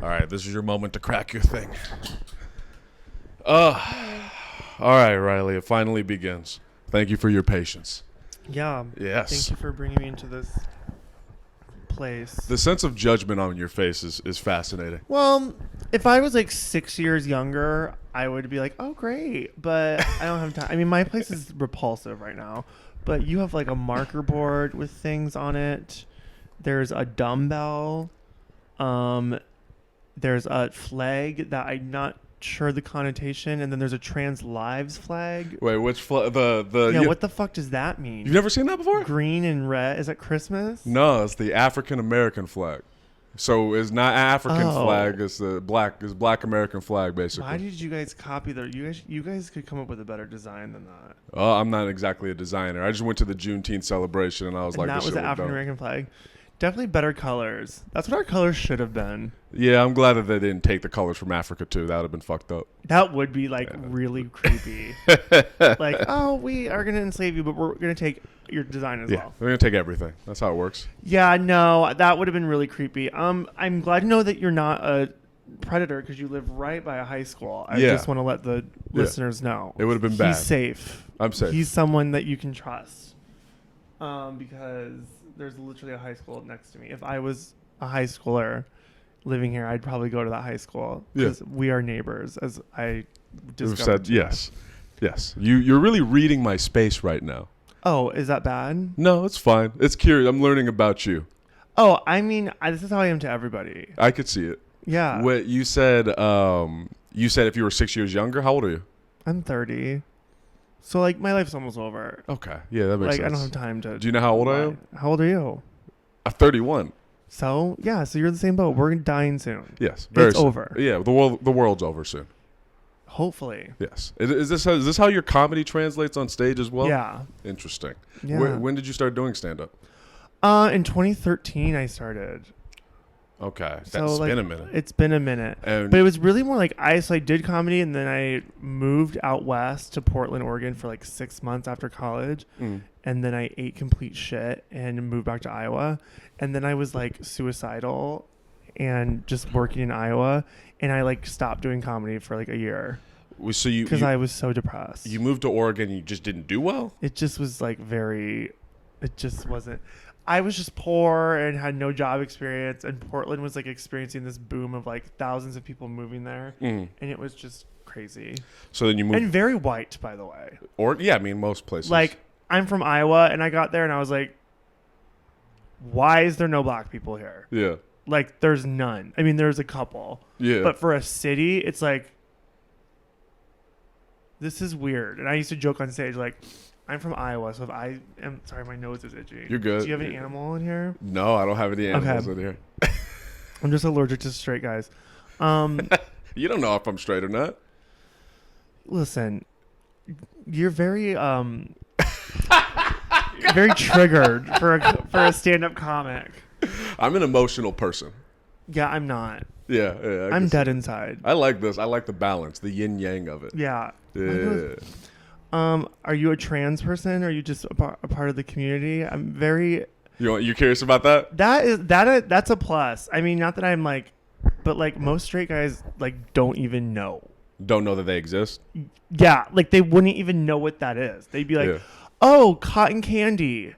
All right, this is your moment to crack your thing. All right, Riley, it finally begins. Thank you for your patience. Yeah. Yes. Thank you for bringing me into this place. The sense of judgment on your face is fascinating. Well, if I was like 6 years younger, I would be like, oh, great. But I don't have time. I mean, my place is repulsive right now. But you have like a marker board with things on it. There's a dumbbell. There's a flag that I'm not sure the connotation, and then there's a trans lives flag. Wait, which flag? What the fuck does that mean? You've never seen that before? Green and red. Is that Christmas? No, it's the African American flag. So it's not African flag. It's the Black American flag, basically. Why did you guys copy the? You guys could come up with a better design than that. I'm not exactly a designer. I just went to the Juneteenth celebration and I was like, that was the African American flag. Definitely better colors. That's what our colors should have been. Yeah, I'm glad that they didn't take the colors from Africa too. That would have been fucked up. That would be like really creepy. Like, oh, we are gonna enslave you, but we're gonna take your design as well. They're gonna take everything. That's how it works. Yeah, no, that would have been really creepy. I'm glad to know that you're not a predator because you live right by a high school. I just want to let the listeners know. It would have been bad. He's safe. I'm safe. He's someone that you can trust. Because there's literally a high school next to me. If I was a high schooler living here, I'd probably go to that high school because we are neighbors, as I discovered. Yes. You're really reading my space right now. Oh, is that bad? No, it's fine. It's curious. I'm learning about you. Oh, I mean, this is how I am to everybody. I could see it. Yeah. What you said? You said if you were 6 years younger. How old are you? I'm 30. So, like, my life's almost over. Okay. Yeah, that makes sense. I don't have time to... Do you know how old I am? How old are you? I'm 31. So, yeah. So, you're the same boat. We're dying soon. Yes. It's over. Yeah, the world's over soon. Hopefully. Yes. Is this how your comedy translates on stage as well? Yeah. Interesting. Yeah. When did you start doing stand-up? In 2013, I started. Okay. That's been a minute. It's been a minute. But it was really more like I did comedy and then I moved out west to Portland, Oregon for like 6 months after college. And then I ate complete shit and moved back to Iowa. And then I was like suicidal and just working in Iowa. And I like stopped doing comedy for like a year. So because I was so depressed. You moved to Oregon and you just didn't do well? It just was like it just wasn't. I was just poor and had no job experience, and Portland was like experiencing this boom of like thousands of people moving there, and it was just crazy. So then you moved, and very white, by the way. I mean most places. Like I'm from Iowa, and I got there, and I was like, "Why is there no black people here?" Yeah, like there's none. I mean, there's a couple. Yeah, but for a city, it's like this is weird. And I used to joke on stage like, I'm from Iowa, so if I am... Sorry, my nose is itchy. You're good. Do you have any animal in here? No, I don't have any animals in here. I'm just allergic to straight guys. You don't know if I'm straight or not. Listen, you're very very triggered for a stand-up comic. I'm an emotional person. Yeah, I'm not. Yeah. I'm dead inside. I like this. I like the balance, the yin-yang of it. Yeah. Yeah. Are you a trans person, or are you just a part of the community? I'm very... You curious about that? That's a plus. I mean, not that I'm like... But like most straight guys like don't even know. Don't know that they exist? Yeah. Like they wouldn't even know what that is. They'd be like, oh, cotton candy.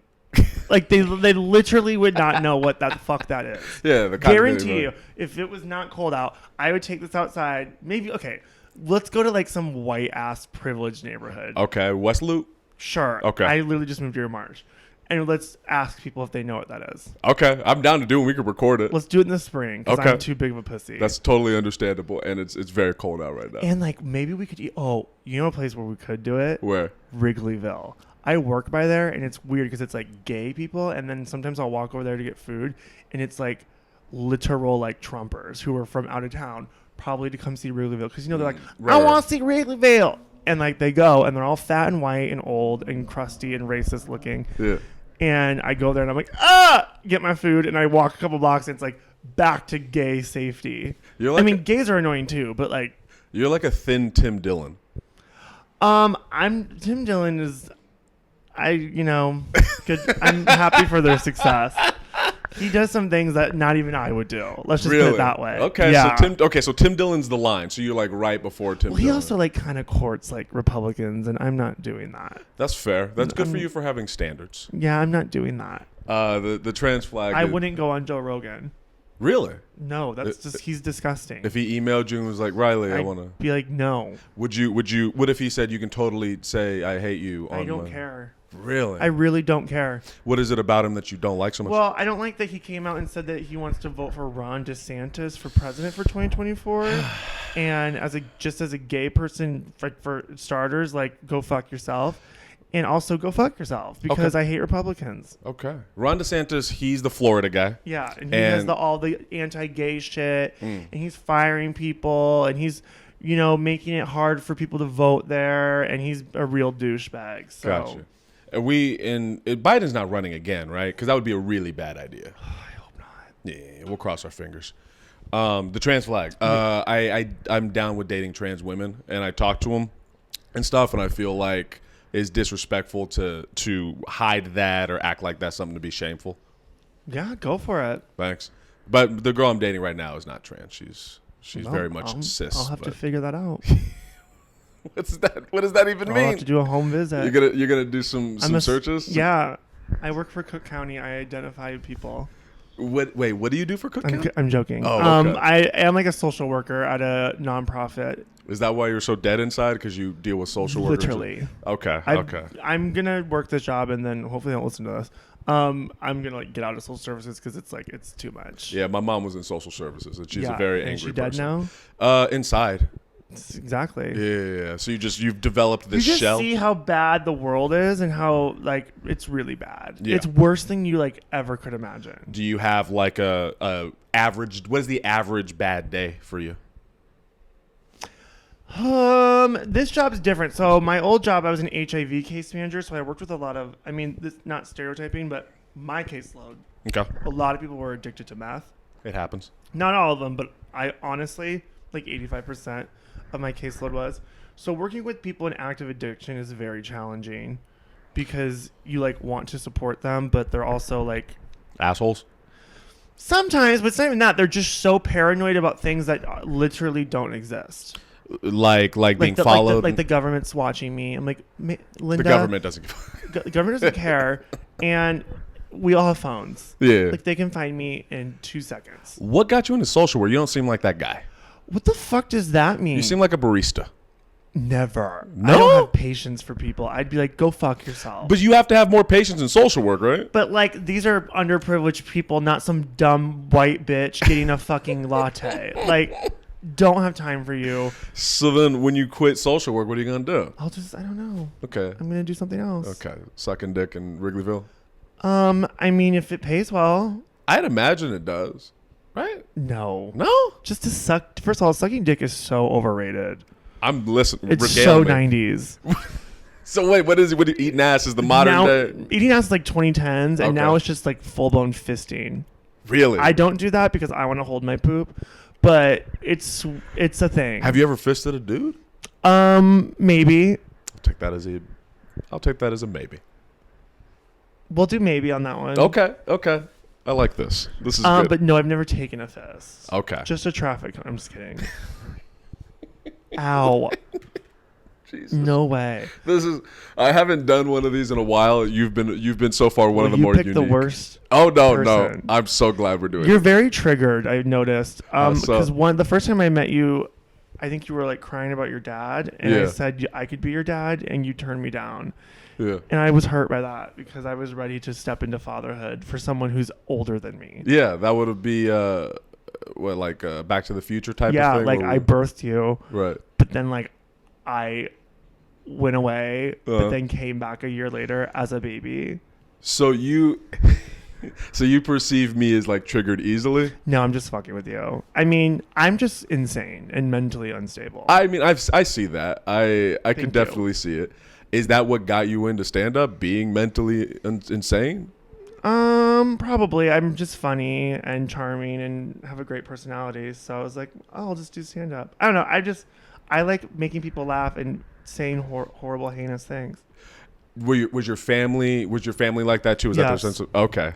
Like they literally would not know what the fuck that is. Yeah. Guarantee you, if it was not cold out, I would take this outside. Maybe, okay. Let's go to like some white ass privileged neighborhood. Okay, West Loop? Sure. Okay. I literally just moved here in March. And let's ask people if they know what that is. Okay, I'm down to do it. We can record it. Let's do it in the spring because I'm too big of a pussy. That's totally understandable, and it's very cold out right now. And like maybe we could eat. Oh, you know a place where we could do it? Where? Wrigleyville. I work by there, and it's weird because it's like gay people, and then sometimes I'll walk over there to get food, and it's like literal like Trumpers who are from out of town. Probably to come see Wrigleyville because they're like, I want to see Wrigleyville, and like they go and they're all fat and white and old and crusty and racist looking. Yeah. And I go there and I'm like, get my food, and I walk a couple blocks and it's like back to gay safety. I mean, gays are annoying too, but like you're like a thin Tim Dillon. Tim Dillon is, good. I'm happy for their success. He does some things that not even I would do. Let's just put Really? it that way. Okay, Yeah. so Tim Dillon's the line. So you're like right before Tim Well, he Dillon. also like kind of courts like Republicans, and I'm not doing that. That's fair. That's good for you for having standards. Yeah, I'm not doing that. The trans flag. I wouldn't go on Joe Rogan. Really? No, that's just he's disgusting. If he emailed you and was like, Riley, I I'd want to be like, no. Would you? What if he said you can totally say I hate you? I don't care. Really? I really don't care. What is it about him that you don't like so much? Well, I don't like that he came out and said that he wants to vote for Ron DeSantis for president for 2024. And as a gay person, for starters, like go fuck yourself, and also go fuck yourself because I hate Republicans. Okay. Ron DeSantis, he's the Florida guy. Yeah, and he has all the anti-gay shit, and he's firing people, and he's making it hard for people to vote there, and he's a real douchebag. So. Gotcha. Biden's not running again, right? Because that would be a really bad idea. I hope not. Yeah, we'll cross our fingers. The trans flag. I'm down with dating trans women, and I talk to them and stuff, and I feel like it's disrespectful to hide that or act like that's something to be shameful. Yeah, go for it. Thanks. But the girl I'm dating right now is not trans. She's very much cis. I'll have to figure that out. What's that? What does that even mean? I'll have to do a home visit. You're gonna do some searches? Yeah, I work for Cook County. I identify people. Wait, what do you do for Cook County? I'm joking. Oh, okay. I am like a social worker at a nonprofit. Is that why you're so dead inside? Because you deal with social workers? Literally. Okay. I'm gonna work this job and then hopefully don't listen to this. I'm gonna get out of social services because it's too much. Yeah, my mom was in social services and she's a very angry she dead person. now? Inside. Exactly. Yeah. So you've developed this you just shell. see how bad the world is and how it's really bad. Yeah. It's worse than you ever could imagine. Do you have like a average? What is the average bad day for you? This job's different. So my old job, I was an HIV case manager, so I worked with a lot of. I mean, this not stereotyping, but my caseload. Okay. A lot of people were addicted to meth. It happens. Not all of them, but I honestly 85% of my caseload was. So working with people in active addiction is very challenging because you want to support them, but they're also assholes. Sometimes, but it's not even that. They're just so paranoid about things that literally don't exist. Like being followed. Like the government's watching me. I'm like, Linda. The government doesn't The government doesn't care, and we all have phones. Yeah. They can find me in 2 seconds. What got you into social work? You don't seem like that guy. What the fuck does that mean? You seem like a barista. Never. No? I don't have patience for people. I'd be like, go fuck yourself. But you have to have more patience in social work, right? But these are underprivileged people, not some dumb white bitch getting a fucking latte. Don't have time for you. So then when you quit social work, what are you going to do? I don't know. Okay. I'm going to do something else. Okay. Sucking dick in Wrigleyville? I mean, if it pays well. I'd imagine it does. Right? No. No? Just to suck. First of all, sucking dick is so overrated. I'm listening. It's so 90s. So wait, what is it? Eating ass is the modern day? Eating ass is 2010s, and Okay. now it's just full-blown fisting. Really? I don't do that because I want to hold my poop, but it's a thing. Have you ever fisted a dude? Maybe. I'll take that as a maybe. We'll do maybe on that one. Okay. I like this. This is good. But no, I've never taken a fist. Okay. Just a traffic. I'm just kidding. Ow. Jesus. No way. I haven't done one of these in a while. You've been so far one of the more you picked unique. the worst. Oh no. person. I'm so glad we're doing You're it. very triggered. I noticed. Because so? the first time I met you, I think you were crying about your dad, and I said I could be your dad, and you turned me down. Yeah. And I was hurt by that because I was ready to step into fatherhood for someone who's older than me. Yeah, that would be Back to the Future type of thing. Yeah, I birthed you. Right. But then I went away, but then came back a year later as a baby. So you perceive me as triggered easily? No, I'm just fucking with you. I mean, I'm just insane and mentally unstable. I mean, I see that. I can you. definitely see it. Is that what got you into stand-up, being mentally insane? Probably. I'm just funny and charming and have a great personality. So I was like, I'll just do stand-up. I don't know. I like making people laugh and saying horrible, heinous things. Was your family like that too? Was that their Yes. sense of okay?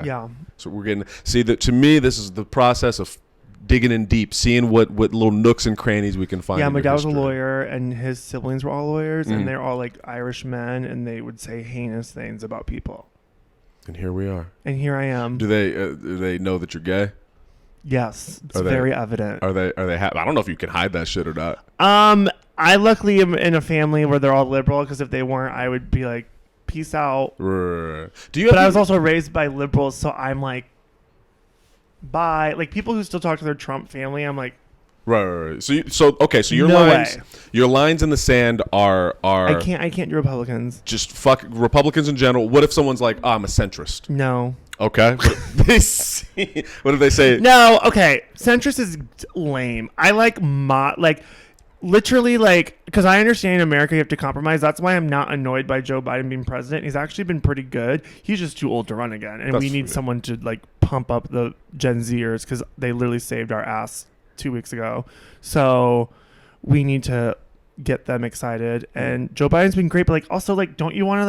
Yeah. So we're getting that. To me, this is the process of digging in deep, seeing what little nooks and crannies we can find. Yeah, in my your dad was a history. lawyer, and his siblings were all lawyers, and they're all like Irish men, and they would say heinous things about people. And here we are. And here I am. Do they know that you're gay? Yes, it's very evident. Are they I don't know if you can hide that shit or not. I luckily am in a family where they're all liberal, because if they weren't, I would be like, peace out. Do you? But I was also raised by liberals, so I'm like, bye. Like, people who still talk to their Trump family, I'm like, right. So your No lines, way. your lines in the sand are I can't do Republicans. just fuck Republicans in general. What if someone's like, oh, I'm a centrist? No. Okay. What if they say? No, okay. Centrist is lame. I like literally, like, because I understand in America you have to compromise. That's why I'm not annoyed by Joe Biden being president. He's actually been pretty good. He's just too old to run again, and we need someone to like pump up the Gen Zers, because they literally saved our ass 2 weeks ago. So we need to get them excited. And Joe Biden's been great, but like also like, don't you want to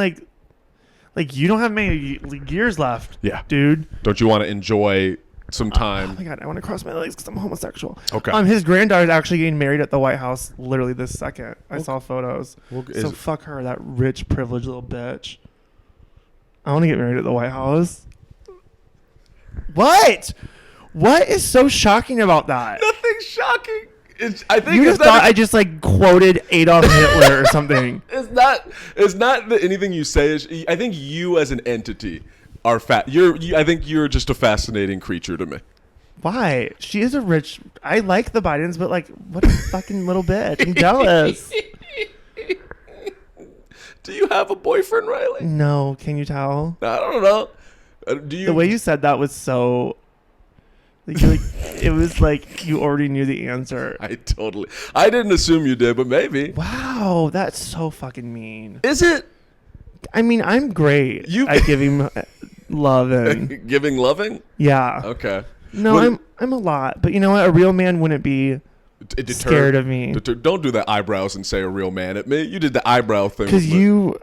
like you don't have many years left? Yeah, dude. Don't you want to enjoy some time? Oh my god, I want to cross my legs because I'm homosexual. Okay. His granddaughter's actually getting married at the White House literally this second. I saw photos. So fuck her, that rich, privileged little bitch. I want to get married at the White House. What? What is so shocking about that? Nothing shocking. I think You just thought I just like quoted Adolf Hitler or something. It's not that anything you say is. I think you as an entity are fat. I think you're just a fascinating creature to me. Why? She is a rich. I like the Bidens, but like, what a fucking little bitch. I'm jealous. Do you have a boyfriend, Riley? No. Can you tell? I don't know. Do you? The way you said that was so. Like, it was like you already knew the answer. I didn't assume you did, but maybe. Wow, that's so fucking mean. Is it? I mean, I'm great at giving love and giving loving. Yeah. Okay. No, I'm a lot, but you know what? A real man wouldn't be scared of me. Don't do the eyebrows and say a real man at me. You did the eyebrow thing because you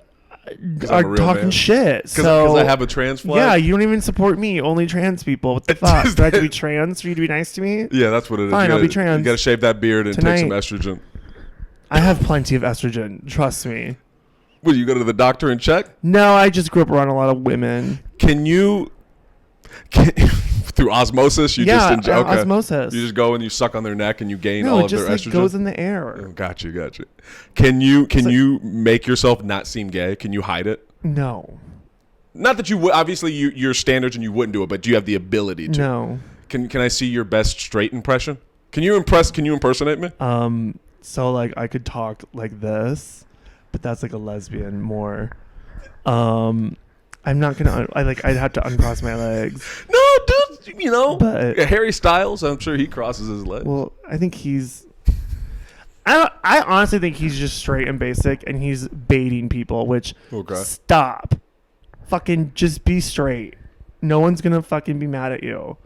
are talking man. shit. Because I have a trans flag. Yeah, you don't even support me. Only trans people. What the fuck? Do I have to be trans for you to be nice to me? Yeah, that's what it is. Fine, I'll be trans. You got to shave that beard and Tonight. take some estrogen. I have plenty of estrogen. Trust me. Will you go to the doctor and check? No, I just grew up around a lot of women. Can through osmosis? Osmosis. You just go and you suck on their neck and you gain all of their estrogen? No, it just goes in the air. Oh, got you. Can you make yourself not seem gay? Can you hide it? No. Not that you would. Obviously, your standards and you wouldn't do it, but do you have the ability to? No. Can I see your best straight impression? Can you impersonate me? So like I could talk like this, but that's like a lesbian more. I'm not gonna. I'd have to uncross my legs. No, dude. You know, but Harry Styles. I'm sure he crosses his legs. Well, I think he's. I honestly think he's just straight and basic, and he's baiting people. Which stop, fucking just be straight. No one's gonna fucking be mad at you.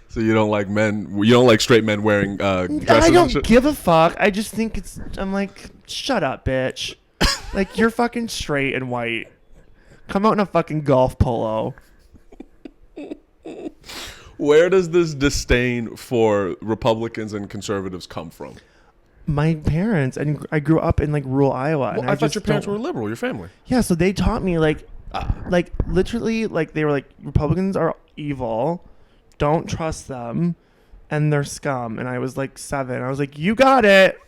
So you don't like men? You don't like straight men wearing dresses? I don't and shit? give a fuck. I just think I'm like, shut up, bitch. Like, you're fucking straight and white. Come out in a fucking golf polo. Where does this disdain for Republicans and conservatives come from? My parents, and I grew up in like rural Iowa. Well, and I thought your parents were liberal. Your family. Yeah, so they taught me like literally, like they were like, Republicans are evil. Don't trust them, and they're scum. And I was like 7. I was like, you got it.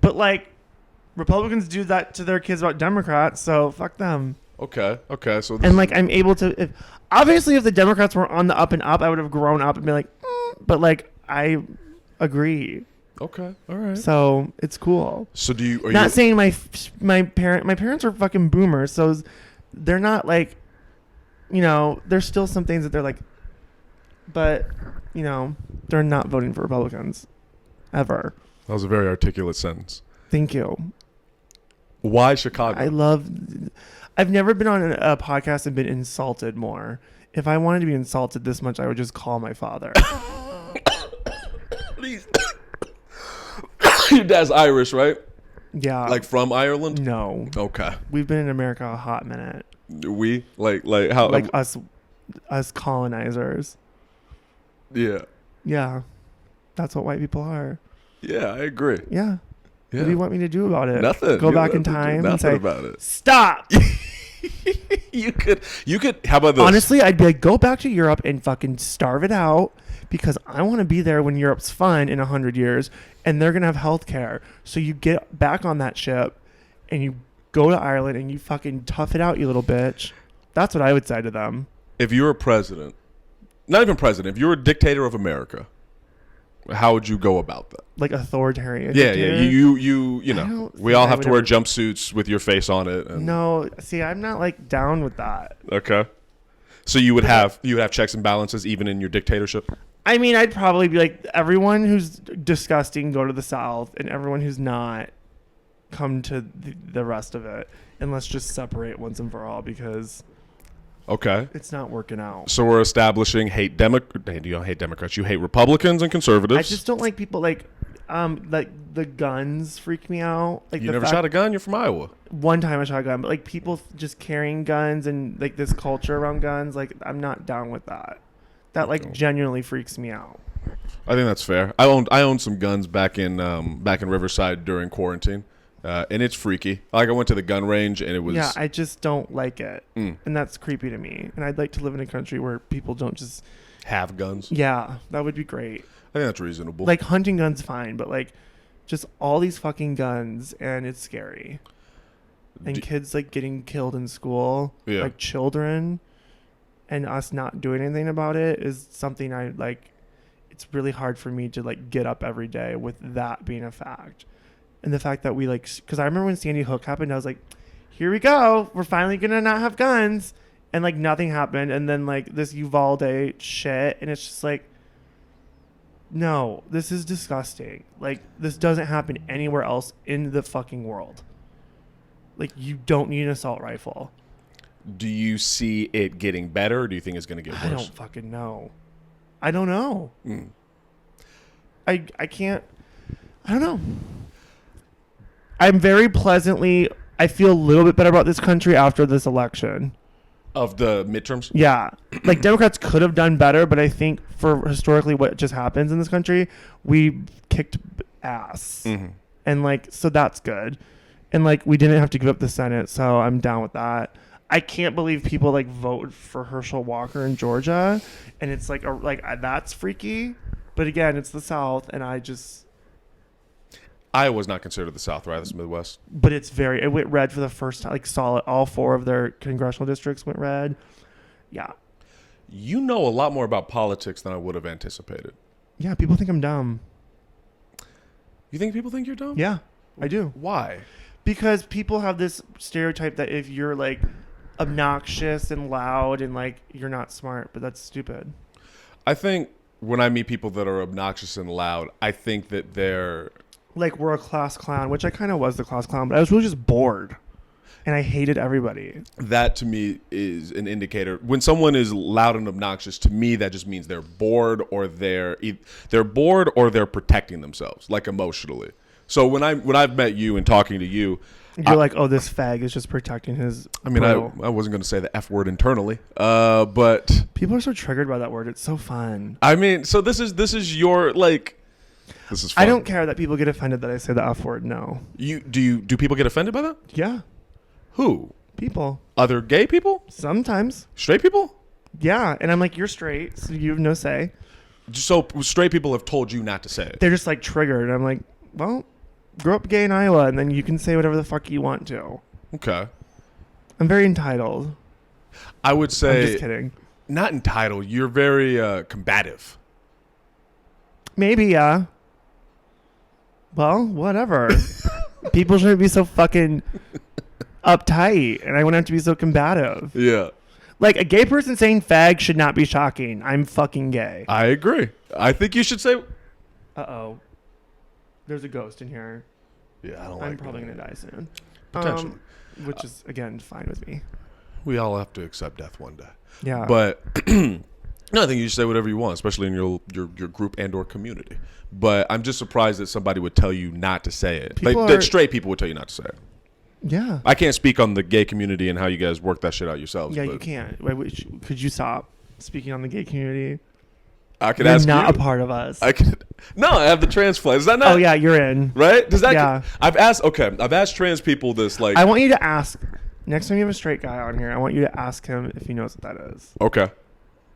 But like, Republicans do that to their kids about Democrats, so fuck them. Okay. So and like, I'm able to. Obviously, if the Democrats were on the up and up, I would have grown up and been like, but like, I agree. Okay, all right. So it's cool. So do you? Not saying my parents are fucking boomers, so they're not like, there's still some things that they're like, but they're not voting for Republicans, ever. That was a very articulate sentence. Thank you. Why Chicago? I've never been on a podcast and been insulted more. If I wanted to be insulted this much, I would just call my father. Please. Your dad's Irish, right? Yeah. Like from Ireland? No. Okay. We've been in America a hot minute. We like how Like us colonizers. Yeah. Yeah. That's what white people are. Yeah, I agree. Yeah. Yeah. What do you want me to do about it? Nothing. Go You back don't in have to do time and nothing say, about it. stop. You could how about this? Honestly, I'd be like, go back to Europe and fucking starve it out because I want to be there when Europe's fun in 100 years and they're going to have health care. So you get back on that ship and you go to Ireland and you fucking tough it out, you little bitch. That's what I would say to them. If you were a president, not even president, if you were a dictator of America, how would you go about that? Like authoritarian. Yeah. You I know, don't we think all I have would to wear ever- jumpsuits with your face on it. And, No, see, I'm not like down with that. Okay. So you would have checks and balances even in your dictatorship? I mean, I'd probably be like, everyone who's disgusting, go to the South, and everyone who's not, come to the rest of it. And let's just separate once and for all because Okay. it's not working out. So we're establishing you don't hate Democrats. You hate Republicans and conservatives. I just don't like people like the guns freak me out. Like You the never shot a gun? You're from Iowa. one time I shot a gun, but like people just carrying guns and like this culture around guns, like I'm not down with that. That like genuinely freaks me out. I think that's fair. I owned some guns back in Riverside during quarantine, and it's freaky. Like I went to the gun range and it was I just don't like it, and that's creepy to me. And I'd like to live in a country where people don't just have guns. Yeah, that would be great. I think that's reasonable. Like hunting guns, fine, but like just all these fucking guns, and it's scary. And kids like getting killed in school, like children, and us not doing anything about it is something I like. It's really hard for me to like get up every day with that being a fact. And the fact that we like, because I remember when Sandy Hook happened, I was like, here we go. We're finally going to not have guns. And like nothing happened. And then like this Uvalde shit. And it's just like, no, this is disgusting. Like this doesn't happen anywhere else in the fucking world. Like you don't need an assault rifle. Do you see it getting better or do you think it's going to get worse? I don't fucking know. I don't know. I can't. I don't know. I'm very pleasantly. I feel a little bit better about this country after this election. Of the midterms? Yeah. Like Democrats could have done better, but I think for historically what just happens in this country, we kicked ass. And like, so that's good. And like, we didn't have to give up the Senate, so I'm down with that. I can't believe people like vote for Herschel Walker in Georgia, and it's like that's freaky. But again, it's the South, and Iowa's not considered the South, right? It's Midwest. But it's it went red for the first time. Like solid, all 4 of their congressional districts went red. Yeah. You know a lot more about politics than I would have anticipated. Yeah, people think I'm dumb. You think people think you're dumb? Yeah, I do. Why? Because people have this stereotype that if you're like obnoxious and loud and like you're not smart, but that's stupid. I think when I meet people that are obnoxious and loud, I think that they're like we're a class clown, which I kind of was the class clown, but I was really just bored and I hated everybody. That to me is an indicator. When someone is loud and obnoxious, to me that just means they're bored or they're bored or they're protecting themselves, like emotionally. So when I've met you and talking to you, you're like, oh, this fag is just protecting his. I mean, I wasn't going to say the F word internally, but people are so triggered by that word. It's so fun. I mean, so this is your like. This is fun. I don't care that people get offended that I say the F word. No. Do people get offended by that? Yeah. Who? People. Other gay people? Sometimes. Straight people? Yeah, and I'm like, you're straight, so you have no say. So straight people have told you not to say it. They're just like triggered. And I'm like, well, grow up gay in Iowa, and then you can say whatever the fuck you want to. Okay. I'm very entitled. I would say. I'm just kidding. Not entitled. You're very combative. Maybe, yeah. Well, whatever. People shouldn't be so fucking uptight, and I wouldn't have to be so combative. Yeah. Like, a gay person saying fag should not be shocking. I'm fucking gay. I agree. I think you should say. Uh-oh. There's a ghost in here. Yeah, I don't I'm probably going to die soon. Potentially. Which is, again, fine with me. We all have to accept death one day. Yeah. But No, I think you should say whatever you want, especially in your group and or community. But I'm just surprised that somebody would tell you not to say it. That straight people would tell you not to say it. Yeah. I can't speak on the gay community and how you guys work that shit out yourselves. Yeah, you can't. Wait, could you stop speaking on the gay community? I could You're ask not you. a part of us. No, I have the trans flag. Is that not? Oh yeah, you're in. Right? Does that? Yeah. I've asked trans people this. Like, I want you to ask next time you have a straight guy on here. I want you to ask him if he knows what that is. Okay.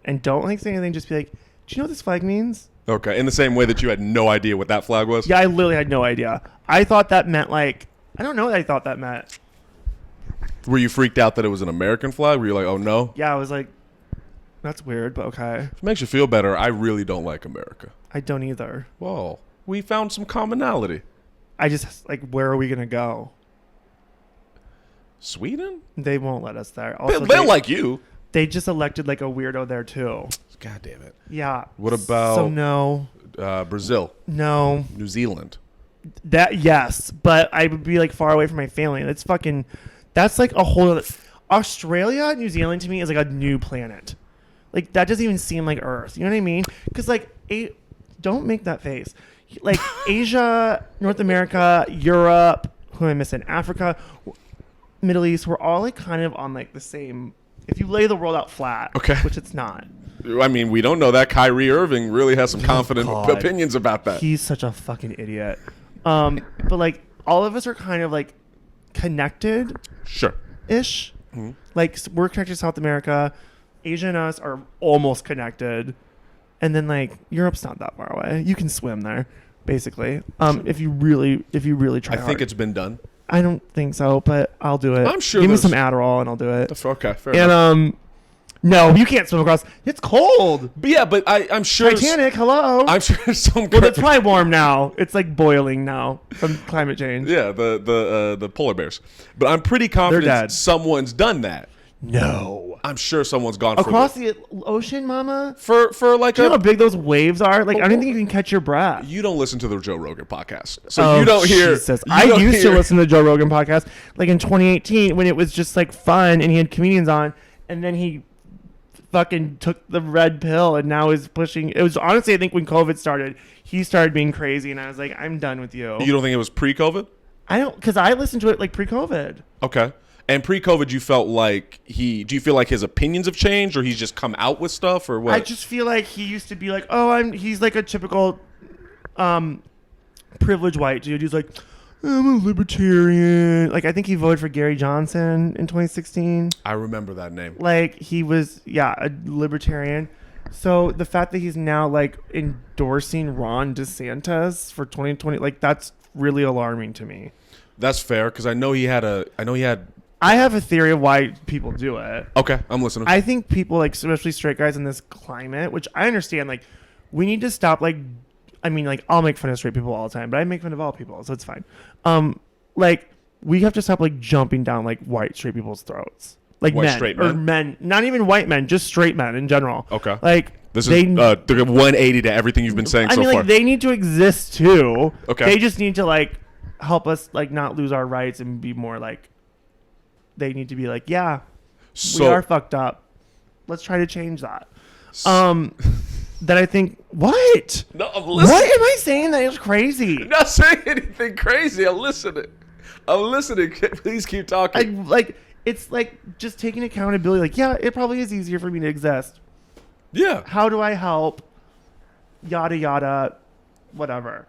And don't like say anything. Just be like, "Do you know what this flag means?" Okay. In the same way that you had no idea what that flag was. Yeah, I literally had no idea. I thought that meant like I don't know what I thought that meant. Were you freaked out that it was an American flag? Were you like, oh no? Yeah, I was like, that's weird, but okay. If it makes you feel better, I really don't like America. I don't either. Whoa. We found some commonality. I just like, where are we gonna go? Sweden? They won't let us there. Also, They'll like you. They just elected like a weirdo there too. God damn it. Yeah. What about So no. Brazil? No. New Zealand? That yes, but I would be like far away from my family. That's like a whole other. Australia, New Zealand to me is like a new planet. Like that doesn't even seem like Earth. You know what I mean? Because like, don't make that face. Like Asia, North America, Europe, who am I missing? Africa, Middle East. We're all like kind of on like the same. If you lay the world out flat, okay, which it's not. I mean, we don't know that. Kyrie Irving really has some confident opinions about that. He's such a fucking idiot. But like all of us are kind of like connected. Sure. Ish. Mm-hmm. Like we're connected to South America. Asia and us are almost connected. And then like Europe's not that far away. You can swim there, basically. If you really try I hard. think it's been done. I don't think so, but I'll do it. I'm sure. Give me some Adderall and I'll do it. Okay, fair enough. No, you can't swim across. It's cold. But yeah, but I'm sure Titanic. Hello. I'm sure some. Well, it's probably warm now. It's like boiling now from climate change. Yeah, the polar bears. But I'm pretty confident someone's done that. No, I'm sure someone's gone across the ocean, Mama. For like, do you know how big those waves are? Like, I don't think you can catch your breath. You don't listen to the Joe Rogan podcast, so you don't hear. Jesus. I used to listen to the Joe Rogan podcast, like in 2018 when it was just like fun and he had comedians on, and then he fucking took the red pill and now is pushing. It was honestly, I think when COVID started, he started being crazy, and I was like, I'm done with you. You don't think it was pre-COVID? I don't, because I listened to it like pre-COVID. Okay. And pre-COVID, you felt like do you feel like his opinions have changed, or he's just come out with stuff, or what? I just feel like he used to be like, he's like a typical privileged white dude. He's like, I'm a libertarian. Like, I think he voted for Gary Johnson in 2016. I remember that name. Like, he was, a libertarian. So the fact that he's now like endorsing Ron DeSantis for 2020, like, that's really alarming to me. That's fair, because I know he had. I have a theory of why people do it. Okay, I'm listening. I think people, like, especially straight guys in this climate, which I understand, like, we need to stop, like, I mean, like, I'll make fun of straight people all the time, but I make fun of all people, so it's fine. Like, we have to stop, like, jumping down, like, white straight people's throats. Like, white men. Straight or men? men. Not even white men, just straight men in general. Okay. Like, this is 180 to everything you've been saying so far. Like, they need to exist, too. Okay. They just need to, like, help us, like, not lose our rights and be more, like, they need to be like, we are fucked up. Let's try to change that. That I think, what? No, I'm listening. What am I saying that is crazy? I'm not saying anything crazy. I'm listening. Please keep talking. It's like just taking accountability. Like, yeah, it probably is easier for me to exist. Yeah. How do I help? Yada, yada, whatever.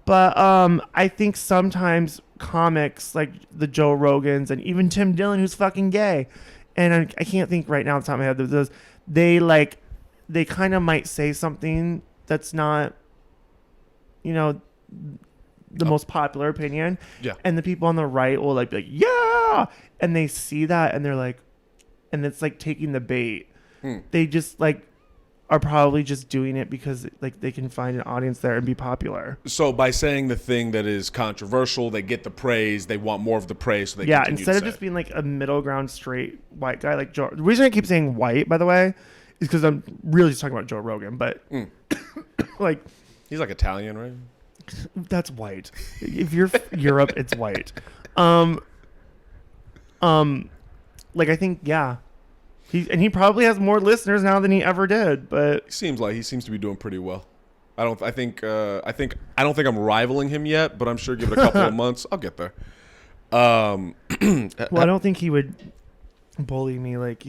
But I think sometimes comics like the Joe Rogans and even Tim Dillon, who's fucking gay, and I can't think right now off the top of my head, they kind of might say something that's not, the most popular opinion. Yeah. And the people on the right will like be like, yeah, and they see that and they're like, and it's like taking the bait. They just like are probably just doing it because like they can find an audience there and be popular. So by saying the thing that is controversial, they get the praise. They want more of the praise. So they continue instead of just being like a middle ground straight white guy like Joe. The reason I keep saying white, by the way, is because I'm really just talking about Joe Rogan. But like, he's like Italian, right? That's white. If you're Europe, it's white. Like I think, He probably has more listeners now than he ever did. But he seems to be doing pretty well. I don't think I'm rivaling him yet, but I'm sure give it a couple of months, I'll get there. Well, I don't think he would bully me like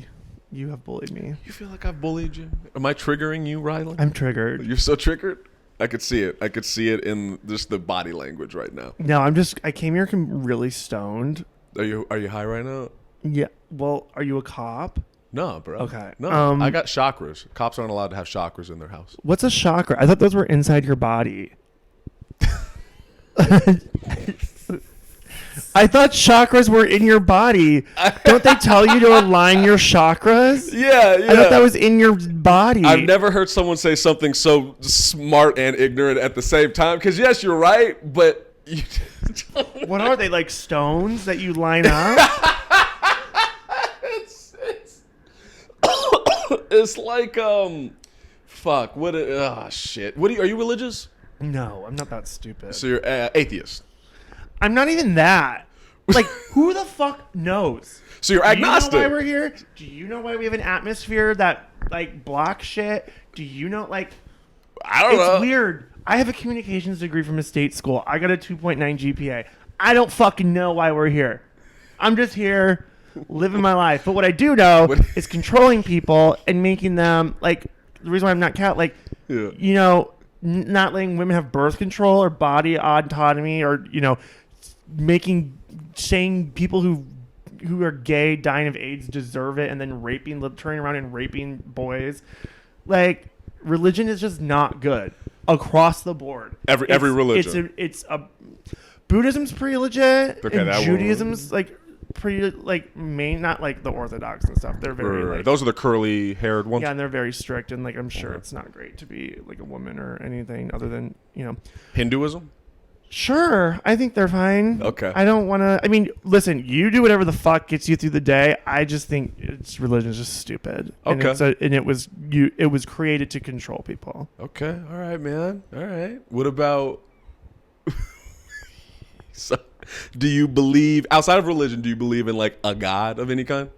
you have bullied me. You feel like I've bullied you? Am I triggering you, Riley? I'm triggered. You're so triggered? I could see it. I could see it in just the body language right now. No, I came here really stoned. Are you high right now? Yeah. Well, are you a cop? No, bro. Okay. No, I got chakras. Cops aren't allowed to have chakras in their house. What's a chakra? I thought those were inside your body. I thought chakras were in your body. Don't they tell you to align your chakras? Yeah. I thought that was in your body. I've never heard someone say something so smart and ignorant at the same time. Because yes, you're right, but you what are they, like stones that you line up? It's like fuck. Shit. Are you religious? No, I'm not that stupid. So you're atheist. I'm not even that. Like, who the fuck knows? So you're agnostic. Do you know why we're here? Do you know why we have an atmosphere that, like, blocks shit? Do you know, like... I don't know. It's weird. I have a communications degree from a state school. I got a 2.9 GPA. I don't fucking know why we're here. I'm just here living my life. But what I do know is controlling people and making them, like... The reason why I'm not you know, not letting women have birth control or body autonomy or, you know... saying people who are gay dying of AIDS deserve it and then turning around and raping boys. Like, religion is just not good across the board. Every religion. Buddhism's pretty legit. Okay, and Judaism's like pretty like not like the Orthodox and stuff. They're very like, those are the curly haired ones. yeah, and they're very strict and like I'm sure it's not great to be like a woman or anything other than, you know, Hinduism. Sure, I think they're fine. Okay. I don't want to... I mean, listen, you do whatever the fuck gets you through the day. I just think religion is just stupid. Okay. And it was created to control people. Okay. All right, man. All right. What about... So, do you believe... Outside of religion, do you believe in, like, a god of any kind?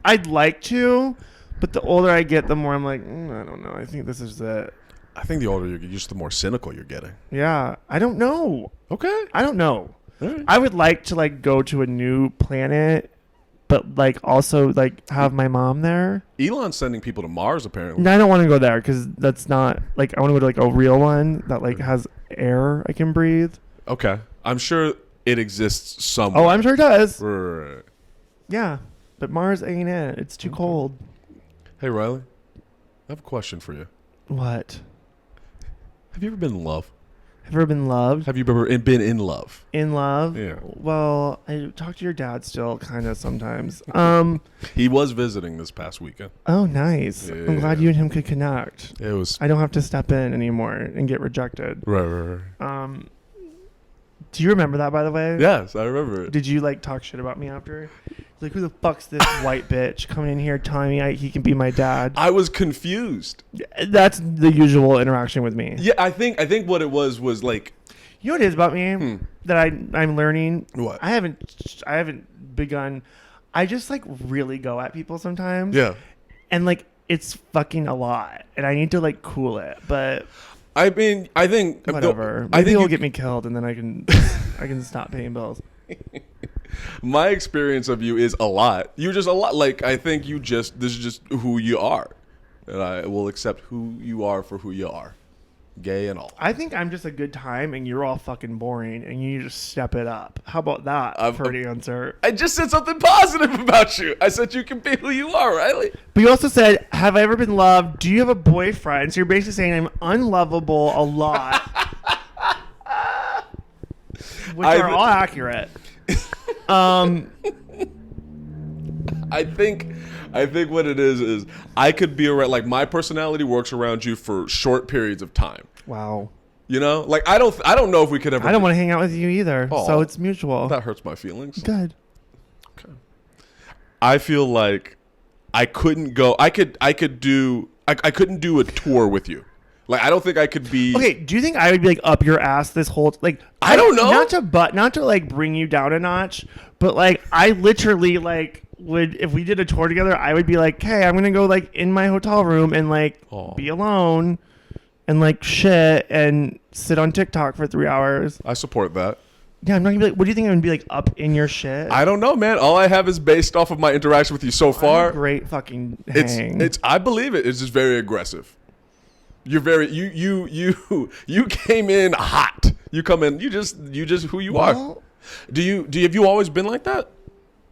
I'd like to... But the older I get, the more I'm like, I don't know. I think this is it. I think the older you get, just the more cynical you're getting. Yeah. I don't know. Okay. I don't know. Right. I would like to, like, go to a new planet, but, like, also, like, have my mom there. Elon's sending people to Mars, apparently. No, I don't want to go there because that's not, like, I want to go to, like, a real one that, like, has air I can breathe. Okay. I'm sure it exists somewhere. Oh, I'm sure it does. Right. Yeah. But Mars ain't it. It's too cold. Hey, Riley, I have a question for you. What? Have you ever been in love? Have you ever been loved? Have you ever been in love? In love? Yeah. Well, I talk to your dad still, kind of sometimes. He was visiting this past weekend. Oh, nice. Yeah. I'm glad you and him could connect. It was. I don't have to step in anymore and get rejected. Right. Do you remember that, by the way? Yes, I remember it. Did you, like, talk shit about me after? Like, who the fuck's this white bitch coming in here telling me he can be my dad? I was confused. That's the usual interaction with me. Yeah, I think what it was like... You know what it is about me that I'm learning? What? I haven't begun. I just, like, really go at people sometimes. Yeah. And, like, it's fucking a lot. And I need to, like, cool it. But... I mean, I think... Whatever. Maybe he'll get me killed and then I can stop paying bills. My experience of you is a lot. You're just a lot. Like, I think this is just who you are. And I will accept who you are for who you are. Gay and all. I think I'm just a good time and you're all fucking boring and you just step it up. How about that for the answer? I just said something positive about you. I said you can be who you are, Riley. But you also said, have I ever been loved? Do you have a boyfriend? So you're basically saying I'm unlovable a lot. Which are all accurate. I think what it is I could be around, like, my personality works around you for short periods of time. Wow. You know, like, I don't know if we could ever. I don't want to hang out with you either. Oh, so it's mutual. That hurts my feelings. Good. Okay. I feel like I couldn't go. I couldn't do a tour with you. Like, I don't think I could be. Okay, do you think I would be like up your ass this whole like? I don't know. Not to like bring you down a notch, but like I literally like would, if we did a tour together, I would be like, hey, I'm gonna go like in my hotel room and like be alone and like shit and sit on TikTok for 3 hours. I support that. Yeah, I'm not gonna be like, what do you think I'm gonna be like up in your shit? I don't know, man. All I have is based off of my interaction with you so far. Great fucking hang. It's I believe it. It's just very aggressive. You're very you came in hot. You come in. You just who you are. Do you have you always been like that?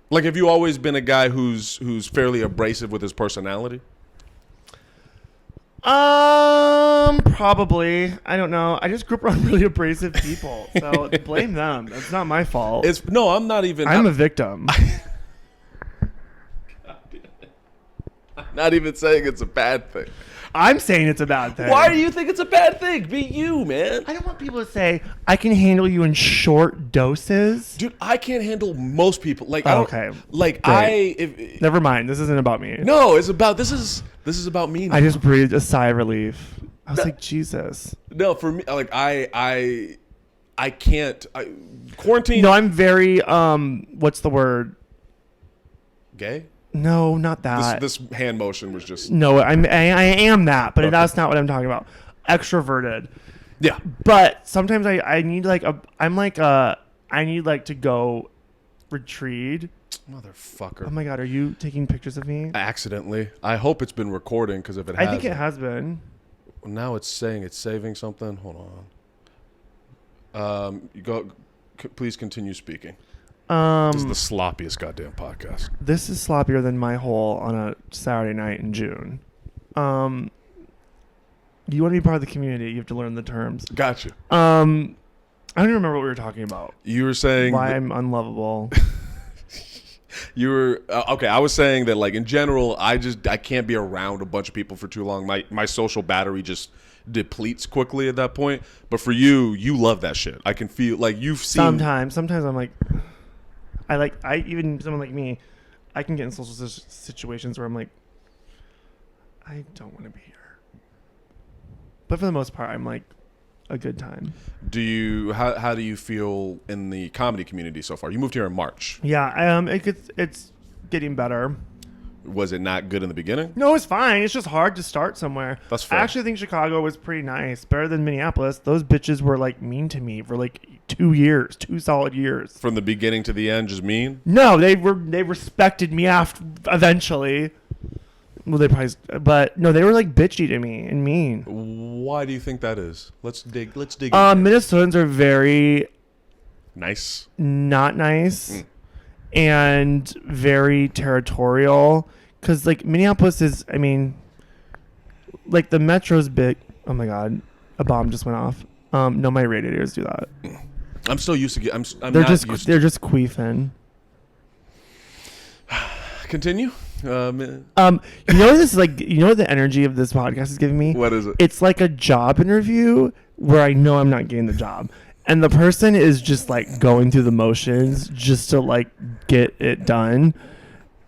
Like, have you always been a guy who's fairly abrasive with his personality? Probably. I don't know. I just grew up around really abrasive people, so blame them. It's not my fault. I'm not even. I'm a victim. I'm not even saying it's a bad thing. I'm saying it's a bad thing. Why do you think it's a bad thing? Be you, man. I don't want people to say I can handle you in short doses. Dude, I can't handle most people. Like, okay. Like, great. Never mind. This isn't about me. No, it's about this is about me now. I just breathed a sigh of relief. I was like, Jesus. No, for me, like I can't quarantine. No, I'm very what's the word? Gay? No, not that. This hand motion was just. No, I am that, but that's not what I'm talking about. Extroverted. Yeah. But sometimes I need like I need like to go retreat. Motherfucker. Oh my God, are you taking pictures of me? Accidentally. I hope it's been recording, because if it hasn't. I think it has been. Now it's saying it's saving something. Hold on. Please continue speaking. This is the sloppiest goddamn podcast. This is sloppier than my hole on a Saturday night in June. You want to be part of the community, you have to learn the terms. Gotcha. I don't even remember what we were talking about. You were saying why I'm unlovable. You were okay. I was saying that, like, in general, I can't be around a bunch of people for too long. My social battery just depletes quickly at that point. But for you, you love that shit. I can feel like you've seen. Sometimes I'm like, even someone like me, I can get in social situations where I'm like, I don't want to be here. But for the most part, I'm like a good time. How do you feel in the comedy community so far? You moved here in March. Yeah, it's getting better. Was it not good in the beginning? No, it's fine. It's just hard to start somewhere. That's fair. I actually think Chicago was pretty nice, better than Minneapolis. Those bitches were like mean to me for like 2 solid years. From the beginning to the end, just mean? No, they respected me after eventually. Well, they probably, but no, they were like bitchy to me and mean. Why do you think that is? Let's dig. Minnesotans are very nice, not nice, and very territorial. Because like Minneapolis is, I mean, like the metro's big. Oh my God, a bomb just went off. No, my radiators do that. I'm still used to get. They're just queefing. Continue. You know this is like, you know what the energy of this podcast is giving me? What is it? It's like a job interview where I know I'm not getting the job, and the person is just like going through the motions just to like get it done,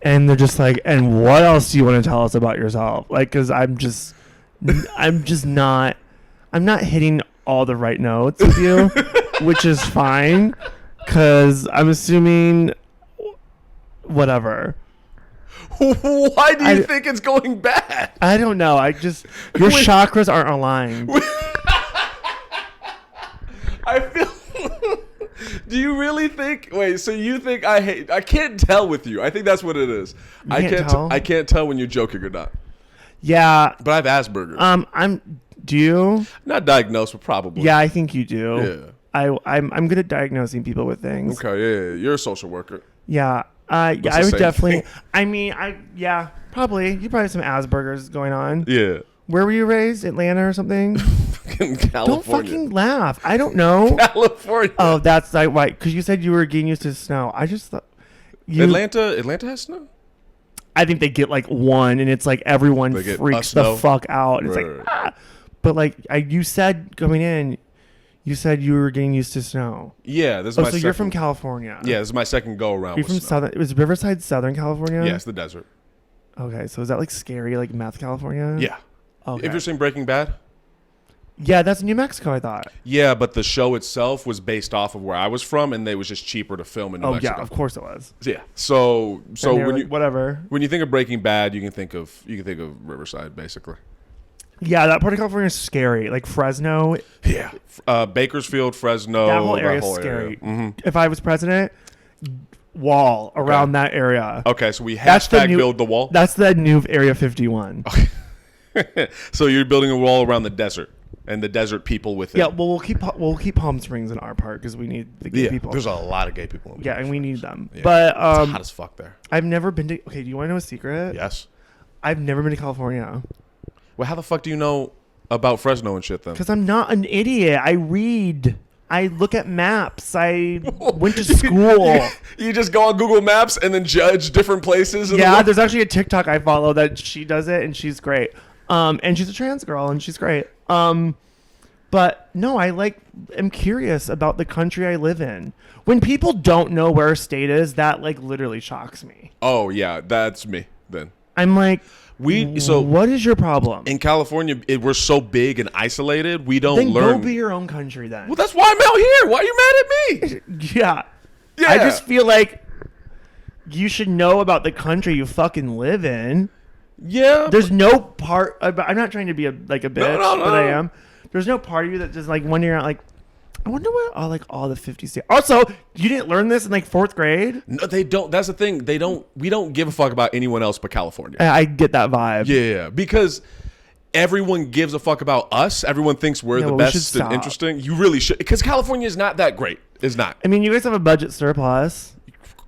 and they're just like, and what else do you want to tell us about yourself? Like, because I'm not hitting all the right notes with you, which is fine, because I'm assuming whatever. Why do you think it's going bad? I don't know. Your chakras aren't aligned. I feel. Do you really think? Wait. So you think I hate? I can't tell with you. I think that's what it is. I can't tell when you're joking or not. Yeah. But I have Asperger's. Do you? Not diagnosed, but probably. Yeah, I think you do. Yeah. I'm good at diagnosing people with things. Okay. Yeah. You're a social worker. Yeah. I would definitely. Thing. I mean, probably. You probably have some Asperger's going on. Yeah. Where were you raised? Atlanta or something? California. Don't fucking laugh. I don't know. California. Oh, that's like why? Because you said you were getting used to snow. I just thought. Atlanta has snow. I think they get like one, and it's like everyone freaks the fuck out. It's like, ah. But like you said coming in. You said you were getting used to snow. Yeah, this is my second. So you're from California. Yeah, this is my second go around. You're from Southern. Was Riverside Southern California? Yeah, it's the desert. Okay, so is that like scary, like meth California? Yeah. Okay. If you're saying Breaking Bad. Yeah, that's New Mexico, I thought. Yeah, but the show itself was based off of where I was from, and it was just cheaper to film in New Mexico. Yeah, of course it was. Yeah. So when like, whatever. When you think of Breaking Bad, you can think of Riverside, basically. Yeah, that part of California is scary. Like Fresno. Yeah. Bakersfield, Fresno. That whole area is scary. Mm-hmm. If I was president, wall around that area. Okay, so we hashtag build the wall. That's the new Area 51. Okay. So you're building a wall around the desert and the desert people with it. Yeah, well, we'll keep Palm Springs in our part because we need the gay people. There's a lot of gay people in and we need them. Yeah. But it's hot as fuck there. I've never been to. Okay, do you want to know a secret? Yes. I've never been to California. Well, how the fuck do you know about Fresno and shit then? Because I'm not an idiot. I read. I look at maps. I went to school. You just go on Google Maps and then judge different places. Yeah, there's actually a TikTok I follow that she does it, and she's great. And she's a trans girl, and she's great. But no, am curious about the country I live in. When people don't know where a state is, that like literally shocks me. Oh yeah, that's me then. I'm like, so what is your problem? In California, we're so big and isolated. We don't then learn. Go be your own country then. Well, that's why I'm out here. Why are you mad at me? Yeah. I just feel like you should know about the country you fucking live in. Yeah. There's no part. I'm not trying to be a bitch, no. but I am. There's no part of you that just like when you're out like, I wonder what all the 50 states. Also, you didn't learn this in like 4th grade? No, they don't. That's the thing. We don't give a fuck about anyone else but California. I get that vibe. Yeah, because everyone gives a fuck about us. Everyone thinks we're the best and interesting. You really should, because California is not that great. It's not. I mean, you guys have a budget surplus.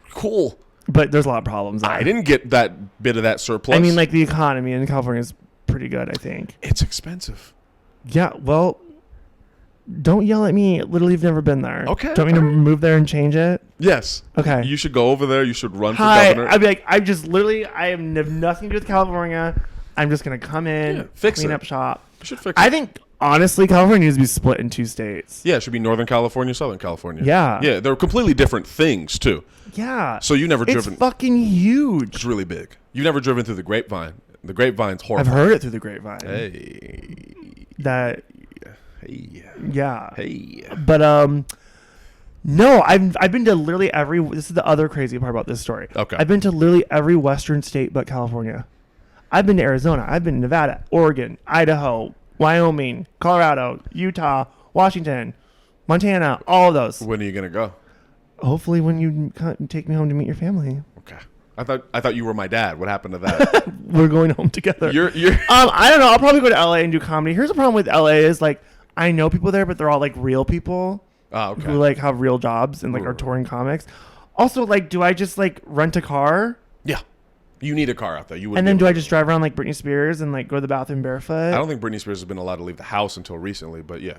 Cool. But there's a lot of problems there. I didn't get that bit of that surplus. I mean, like the economy in California is pretty good, I think. It's expensive. Yeah, well, don't yell at me. Literally, you've never been there. Okay. Do you want me to move there and change it? Yes. Okay. You should go over there. You should run for governor. I'd be like, I have nothing to do with California. I'm just going to come in, clean up shop. You should fix it. I think, honestly, California needs to be split in 2 states. Yeah, it should be Northern California, Southern California. Yeah. Yeah, they're completely different things, too. Yeah. So you never driven. It's fucking huge. It's really big. You've never driven through the Grapevine. The Grapevine's horrible. I've heard it through the Grapevine. Hey. That. Hey. Yeah. Hey. But no, I've been to literally every. This is the other crazy part about this story. Okay. I've been to literally every Western state but California. I've been to Arizona. I've been to Nevada, Oregon, Idaho, Wyoming, Colorado, Utah, Washington, Montana. All of those. When are you gonna go? Hopefully, when you take me home to meet your family. Okay. I thought you were my dad. What happened to that? We're going home together. You're. I don't know. I'll probably go to LA and do comedy. Here's the problem with LA is like I know people there, but they're all like real people. Oh, okay. Who like have real jobs and like are touring comics. Also, like, do I just like rent a car? Yeah. You need a car out there. And then do I just drive around like Britney Spears and like go to the bathroom barefoot? I don't think Britney Spears has been allowed to leave the house until recently, but yeah.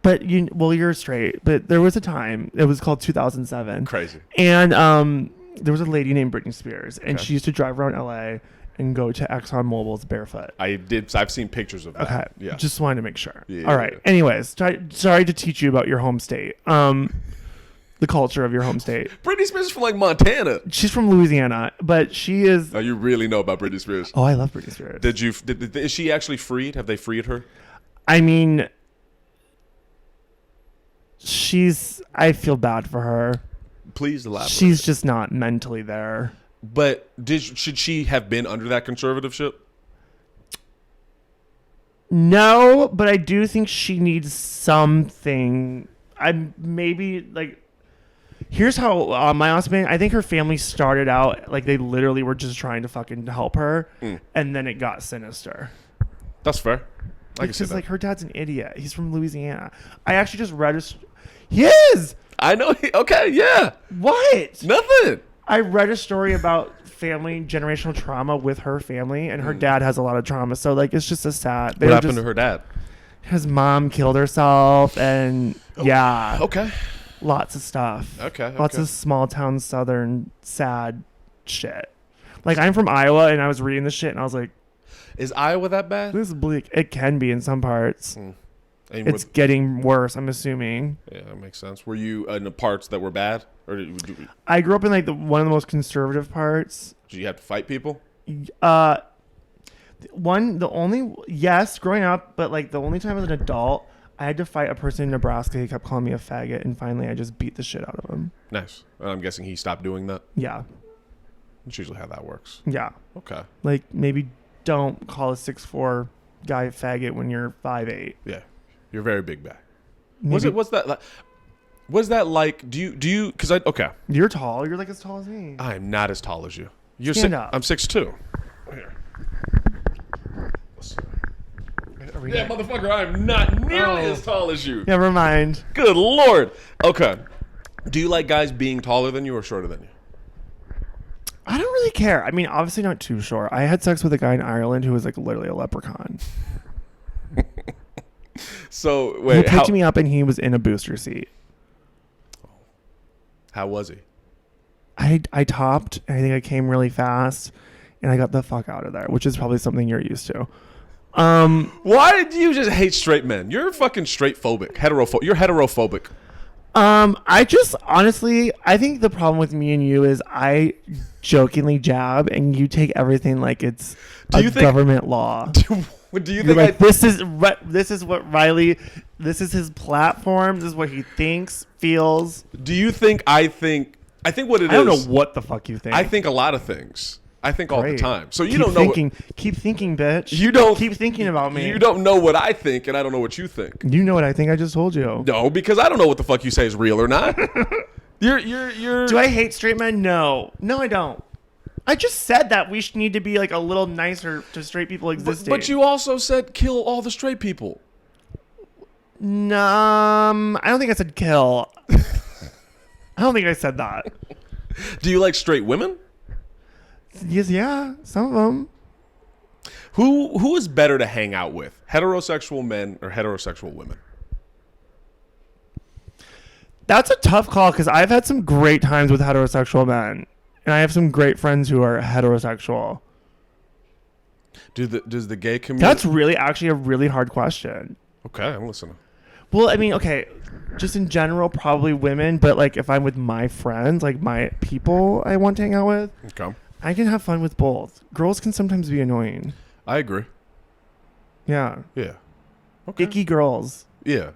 But you're straight. But there was a time. It was called 2007. Crazy. And there was a lady named Britney Spears, and she used to drive around LA and go to ExxonMobil's barefoot. I've seen pictures of that. Okay. Yeah. Just wanted to make sure. Yeah, all right. yeah. Anyways, sorry to teach you about your home state. The culture of your home state. Britney Spears is from like Montana. She's from Louisiana, but she is. Oh, you really know about Britney Spears. Oh, I love Britney Spears. Is she actually freed? Have they freed her? I mean, I feel bad for her. Please elaborate. She's just not mentally there. But should she have been under that conservatorship? No, but I do think she needs something. Here's how my honest opinion. I think her family started out like they literally were just trying to fucking help her, and then it got sinister. That's fair. Because like her dad's an idiot. He's from Louisiana. I actually just read He is. I know. Okay, yeah. What? Nothing. I read a story about family generational trauma with her family, and her dad has a lot of trauma. So like, it's just a sad. What happened to her dad? His mom killed herself, and yeah. Okay. Lots of stuff. Okay. Lots of small town southern sad shit. Like I'm from Iowa, and I was reading this shit, and I was like, "Is Iowa that bad?" This is bleak. It can be in some parts. It's getting worse, I'm assuming. Yeah, that makes sense. Were you in the parts that were bad, or I grew up in like one of the most conservative parts. Did you have to fight people? Growing up, but like the only time as an adult I had to fight a person in Nebraska. He kept calling me a faggot, and finally I just beat the shit out of him. Nice. I'm guessing he stopped doing that? Yeah. That's usually how that works. Yeah. Okay. Like, maybe don't call a 6'4" guy a faggot when you're 5'8". Yeah. You're a very big guy. Maybe. What's that like? Do you, because okay. You're tall. You're like as tall as me. I'm not as tall as you. You're Stand up. I'm 6'2". Here. Yeah, motherfucker, I'm not nearly as tall as you. Never mind. Good Lord. Okay. Do you like guys being taller than you or shorter than you? I don't really care. I mean, obviously not too short. I had sex with a guy in Ireland who was like literally a leprechaun. So, wait. He picked me up and he was in a booster seat. How was he? I topped. I think I came really fast and I got the fuck out of there, which is probably something you're used to. Why do you just hate straight men? You're fucking straight phobic. You're heterophobic. I just honestly, I think the problem with me and you is I jokingly jab and you take everything like it's government law. Do you You're think like, this is what Riley, this is his platform, this is what he thinks, feels. Do you think I think what it is? I don't know what the fuck you think. I think a lot of things. I think all the time. So you keep don't know. Keep thinking, bitch. You don't keep thinking about me. You don't know what I think, and I don't know what you think. You know what I think? I just told you. No, because I don't know what the fuck you say is real or not. You're. Do I hate straight men? No, I don't. I just said that we need to be like a little nicer to straight people existing. But you also said kill all the straight people. No, I don't think I said kill. I don't think I said that. Do you like straight women? Yes, yeah, some of them. Who is better to hang out with, heterosexual men or heterosexual women? That's a tough call because I've had some great times with heterosexual men, and I have some great friends who are heterosexual. Does the gay community? That's really actually a really hard question. Okay, I'm listening. Well, I mean, okay, just in general, probably women, but like if I'm with my friends, like my people I want to hang out with, okay, I can have fun with both. Girls can sometimes be annoying. I agree. Yeah. Yeah. Okay. Icky girls. Yeah.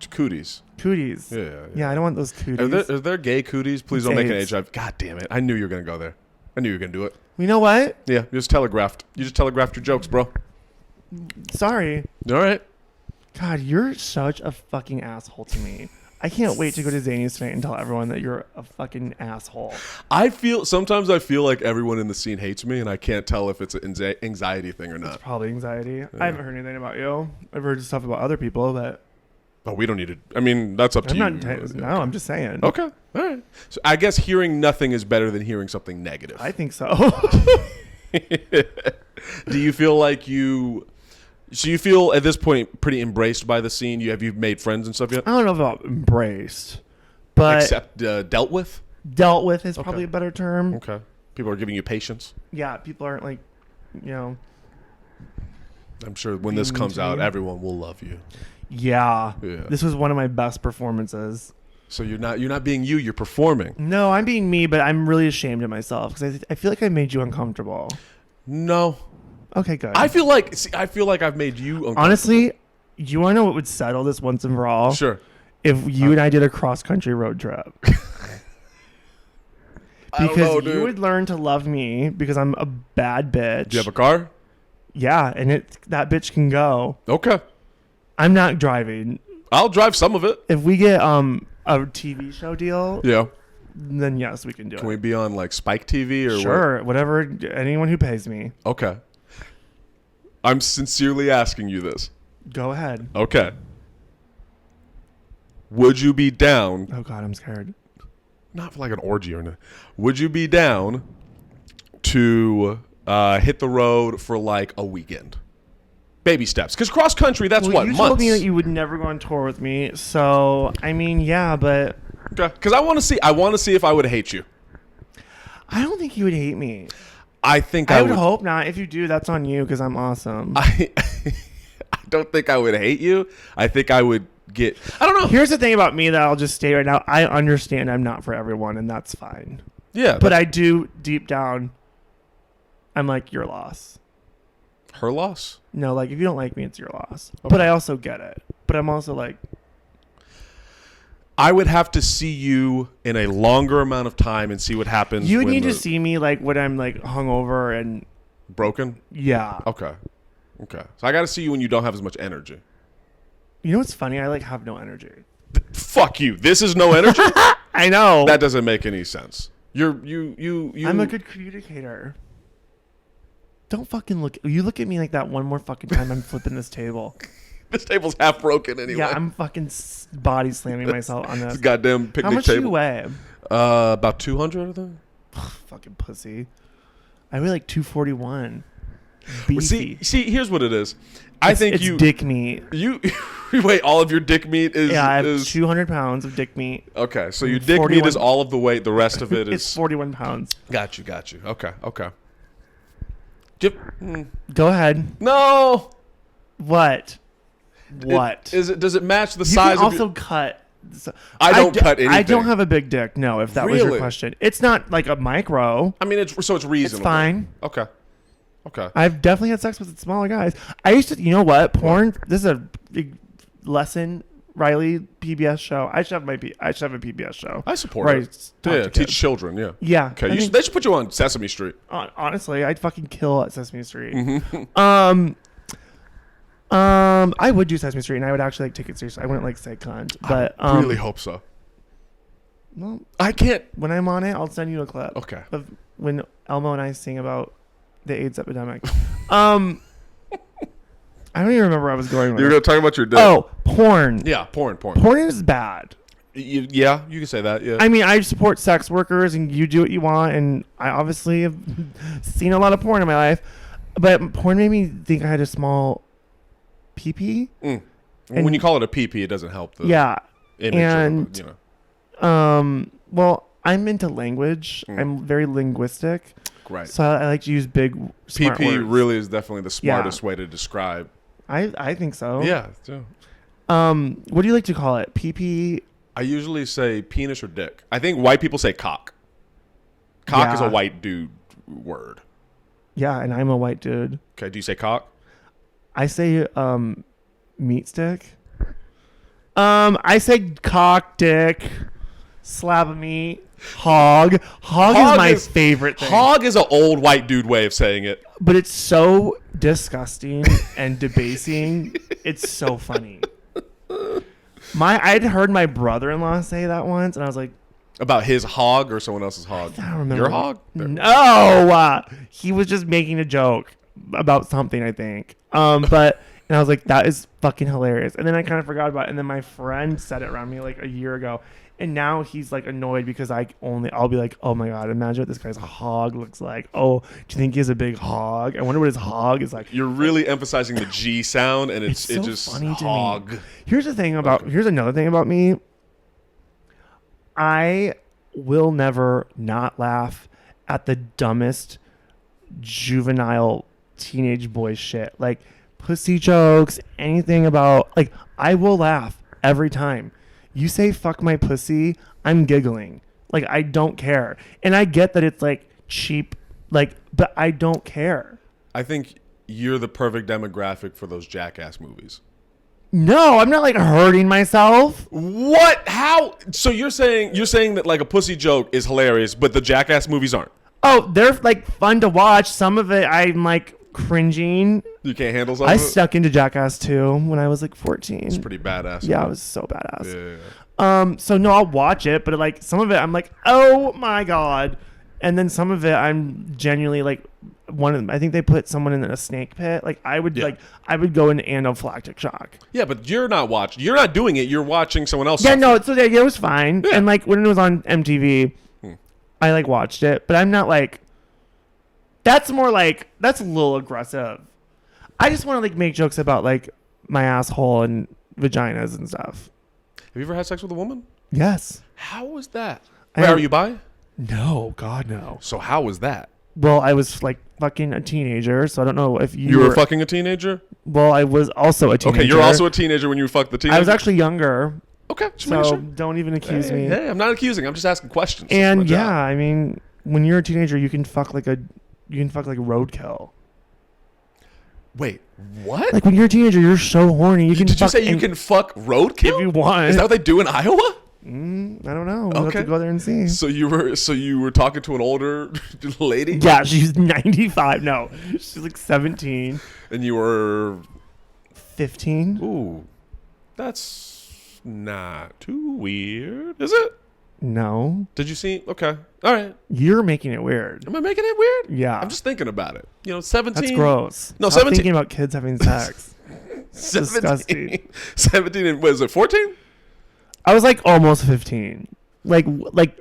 Cooties. Cooties. Yeah, I don't want those cooties. Are there gay cooties? Please don't make an age. God damn it. I knew you were going to go there. I knew you were going to do it. You know what? Yeah, you just telegraphed your jokes, bro. Sorry. All right. God, you're such a fucking asshole to me. I can't wait to go to Zany's tonight and tell everyone that you're a fucking asshole. Sometimes I feel like everyone in the scene hates me, and I can't tell if it's an anxiety thing or not. It's probably anxiety. Yeah. I haven't heard anything about you. I've heard stuff about other people that... Oh, we don't need to... I mean, that's up to you. I'm just saying. Okay. All right. So I guess hearing nothing is better than hearing something negative. I think so. Do you feel like you... So you feel at this point pretty embraced by the scene? Have you made friends and stuff yet? I don't know about embraced, but except dealt with. Dealt with is probably a better term. Okay, people are giving you patience. Yeah, people aren't like, I'm sure when this comes out, everyone will love you. Yeah, this was one of my best performances. So you're not being you. You're performing. No, I'm being me, but I'm really ashamed of myself because I feel like I made you uncomfortable. No. Okay, good. I feel like I've made you uncomfortable. Honestly, you want to know what would settle this once and for all? Sure. If you and I did a cross-country road trip. Because you would learn to love me because I'm a bad bitch. Do you have a car? Yeah, and that bitch can go. Okay. I'm not driving. I'll drive some of it. If we get a TV show deal, then yes, we can do it. Can we be on like Spike TV or Sure, whatever, anyone who pays me. Okay. I'm sincerely asking you this. Go ahead. Okay. Would you be down? Oh God, I'm scared. Not for like an orgy or anything. Would you be down to hit the road for like a weekend? Baby steps. Because cross country, that's what, you months? You told me that you would never go on tour with me. So, I mean, yeah, but... Okay. Because I want to see if I would hate you. I don't think you would hate me. I think I would hope not. If you do, that's on you because I'm awesome. I don't think I would hate you. I think I would get... I don't know. Here's the thing about me that I'll just state right now. I understand I'm not for everyone, and that's fine. Yeah. But I do, deep down, I'm like, your loss. Her loss? No, like, if you don't like me, it's your loss. Okay. But I also get it. but I'm also like, I would have to see you in a longer amount of time and see what happens. You would need to see me like when I'm like hungover and broken. Yeah. Okay. So I got to see you when you don't have as much energy. You know what's funny? I like have no energy. Fuck you. This is no energy. I know. That doesn't make any sense. You. I'm a good communicator. Don't fucking look. You look at me like that one more fucking time. I'm flipping this table. This table's half broken anyway. Yeah, I'm fucking body slamming myself on this. Goddamn picnic table. How much do you weigh? About 200, I think. Fucking pussy. I weigh like 241. Well, see, here's what it is. I think it's dick meat. You weigh all of your dick meat is. Yeah, I have 200 pounds of dick meat. Okay, so your dick meat is all of the weight. The rest of it is. It's 41 pounds. Got you. Okay. Go ahead. No. What? Does it match the size? You can also cut. I don't cut anything. I don't have a big dick. No, if that was your question, it's not like a micro. I mean, it's reasonable. It's fine. Okay. I've definitely had sex with smaller guys. I used to. You know what? Porn. This is a big lesson. Riley PBS show. I should have a PBS show. I support it. Yeah, teach children. Yeah. Yeah. Okay. They should put you on Sesame Street. Honestly, I'd fucking kill at Sesame Street. Mm-hmm. I would do Sesame Street, and I would actually like take it seriously. I wouldn't like say cunt, but I really hope so. Well, I can't. When I'm on it, I'll send you a clip. Okay. Of when Elmo and I sing about the AIDS epidemic. I don't even remember where I was going with You're going to talk about your dick. Oh, porn. Yeah, porn. Porn is bad. Yeah, you can say that, yeah. I mean, I support sex workers, and you do what you want, and I obviously have seen a lot of porn in my life, but porn made me think I had a small pee-pee. And when you call it a pee-pee, it doesn't help the image and, of it, well, I'm into language. I'm very linguistic. Right. So I like to use big, smart pee-pee words. really is definitely the smartest way to describe. I think so. Yeah. What do you like to call it? Pee-pee? I usually say penis or dick. I think white people say cock. Cock is a white dude word. Yeah, and I'm a white dude. Okay, do you say cock? I say meat stick. I say cock, dick, slab of meat, hog. Hog is my favorite thing. Hog is an old white dude way of saying it. But it's so disgusting and debasing. It's so funny. I'd heard my brother-in-law say that once, and I was like, about his hog or someone else's hog? I don't remember. Your hog? No, he was just making a joke about something, I think. And I was like, that is fucking hilarious. And then I kind of forgot about it. And then my friend said it around me like a year ago. And now he's like annoyed because I'll be like, oh my God, imagine what this guy's hog looks like. Oh, do you think he has a big hog? I wonder what his hog is like. You're really emphasizing the G sound, and it's so just funny hog. To me. Here's another thing about me. I will never not laugh at the dumbest juvenile teenage boy shit. Like pussy jokes, anything about, like, I will laugh every time. You say fuck my pussy, I'm giggling. Like, I don't care. And I get that it's like cheap, like, but I don't care. I think you're the perfect demographic for those Jackass movies. No, I'm not like hurting myself. What? How? So you're saying that like a pussy joke is hilarious, but the Jackass movies aren't? Oh, they're like fun to watch. Some of it I'm like cringing. You can't handle something? I stuck into Jackass 2 when I was like 14. It's pretty badass. Yeah, it was so badass. Yeah. So no, I'll watch it, but like some of it I'm like, oh my God. And then some of it I'm genuinely like, I think they put someone in a snake pit. Like I would go into anaphylactic shock. Yeah, but you're not doing it. You're watching someone else. Yeah, no, so it was fine. Yeah. And like when it was on MTV, I like watched it, but I'm not like, that's a little aggressive. I just want to like make jokes about like my asshole and vaginas and stuff. Have you ever had sex with a woman? Yes. How was that? Are you bi? No, God, no. So how was that? Well, I was like fucking a teenager, so I don't know if you were fucking a teenager. Well, I was also a teenager. Okay, you're also a teenager when you fucked the teenager. I was actually younger. Okay, so don't even accuse me. Hey, I'm not accusing. I'm just asking questions. And yeah, I mean, when you're a teenager, you can fuck like roadkill. Wait, what? Like when you're a teenager, you're so horny. You can. Did you say you can fuck roadkill if you want? Is that what they do in Iowa? I don't know. We'll have to go there and see. So you were talking to an older lady? Yeah, she's 95. No, she's like 17. And you were 15. Ooh, that's not too weird, is it? No. Did you see? Okay, all right. You're making it weird. Am I making it weird? Yeah. I'm just thinking about it. 17. That's gross. No, Stop 17. Thinking about kids having sex. 17. Disgusting. 17 and was it 14? I was like almost 15. Like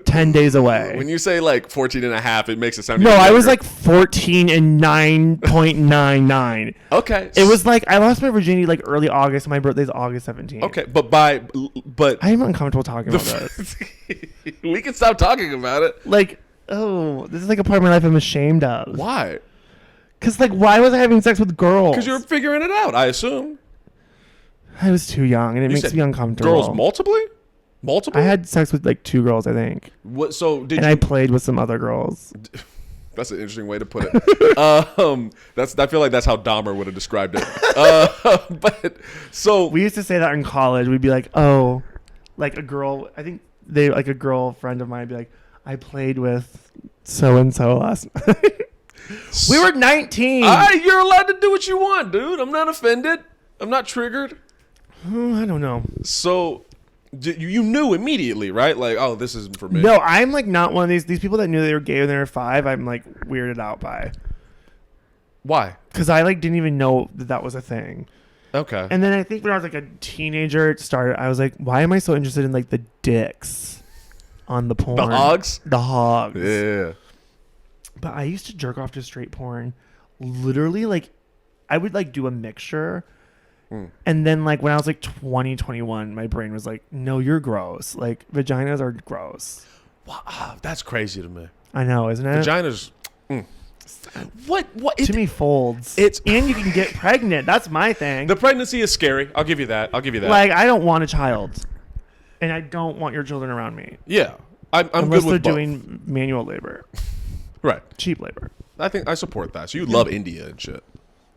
10 days away. When you say like 14 and a half, it makes it sound No, even I was younger. like 14 and 9.99. Okay. It was like I lost my virginity like early August. My birthday's August 17th. Okay, but I'm uncomfortable talking about this. we can stop talking about it. Like, oh, this is like a part of my life I'm ashamed of. Why? Because like, why was I having sex with girls? Because you're figuring it out, I assume. I was too young, and it You makes said me uncomfortable. Girls multiple? I had sex with like 2 girls, I think. What? So did and you? I played with some other girls. That's an interesting way to put it. I feel like that's how Dahmer would have described it. But so We used to say that in college. We'd be like, oh, like a girl. I think a girlfriend of mine would be like, I played with so and so last night. We were 19. You're allowed to do what you want, dude. I'm not offended. I'm not triggered. I don't know. So you knew immediately, right? Like, oh, this isn't for me. No, I'm like not one of these people that knew they were gay when they were 5. I'm like weirded out by. Why? Because I like didn't even know that was a thing. Okay. And then I think when I was like a teenager, it started. I was like, why am I so interested in like the dicks on the porn? The hogs? The hogs. Yeah. But I used to jerk off to straight porn. Literally, like, I would like do a mixture. And then like when I was like 20, 21, my brain was like, no, you're gross. Like vaginas are gross. Wow, that's crazy to me. I know, isn't it? Vaginas. What? Too many folds. And you can get pregnant. That's my thing. The pregnancy is scary. I'll give you that. Like, I don't want a child. And I don't want your children around me. Yeah. I'm Unless good with they're both. doing manual labor. Right. Cheap labor. I think I support that. So you love India and shit.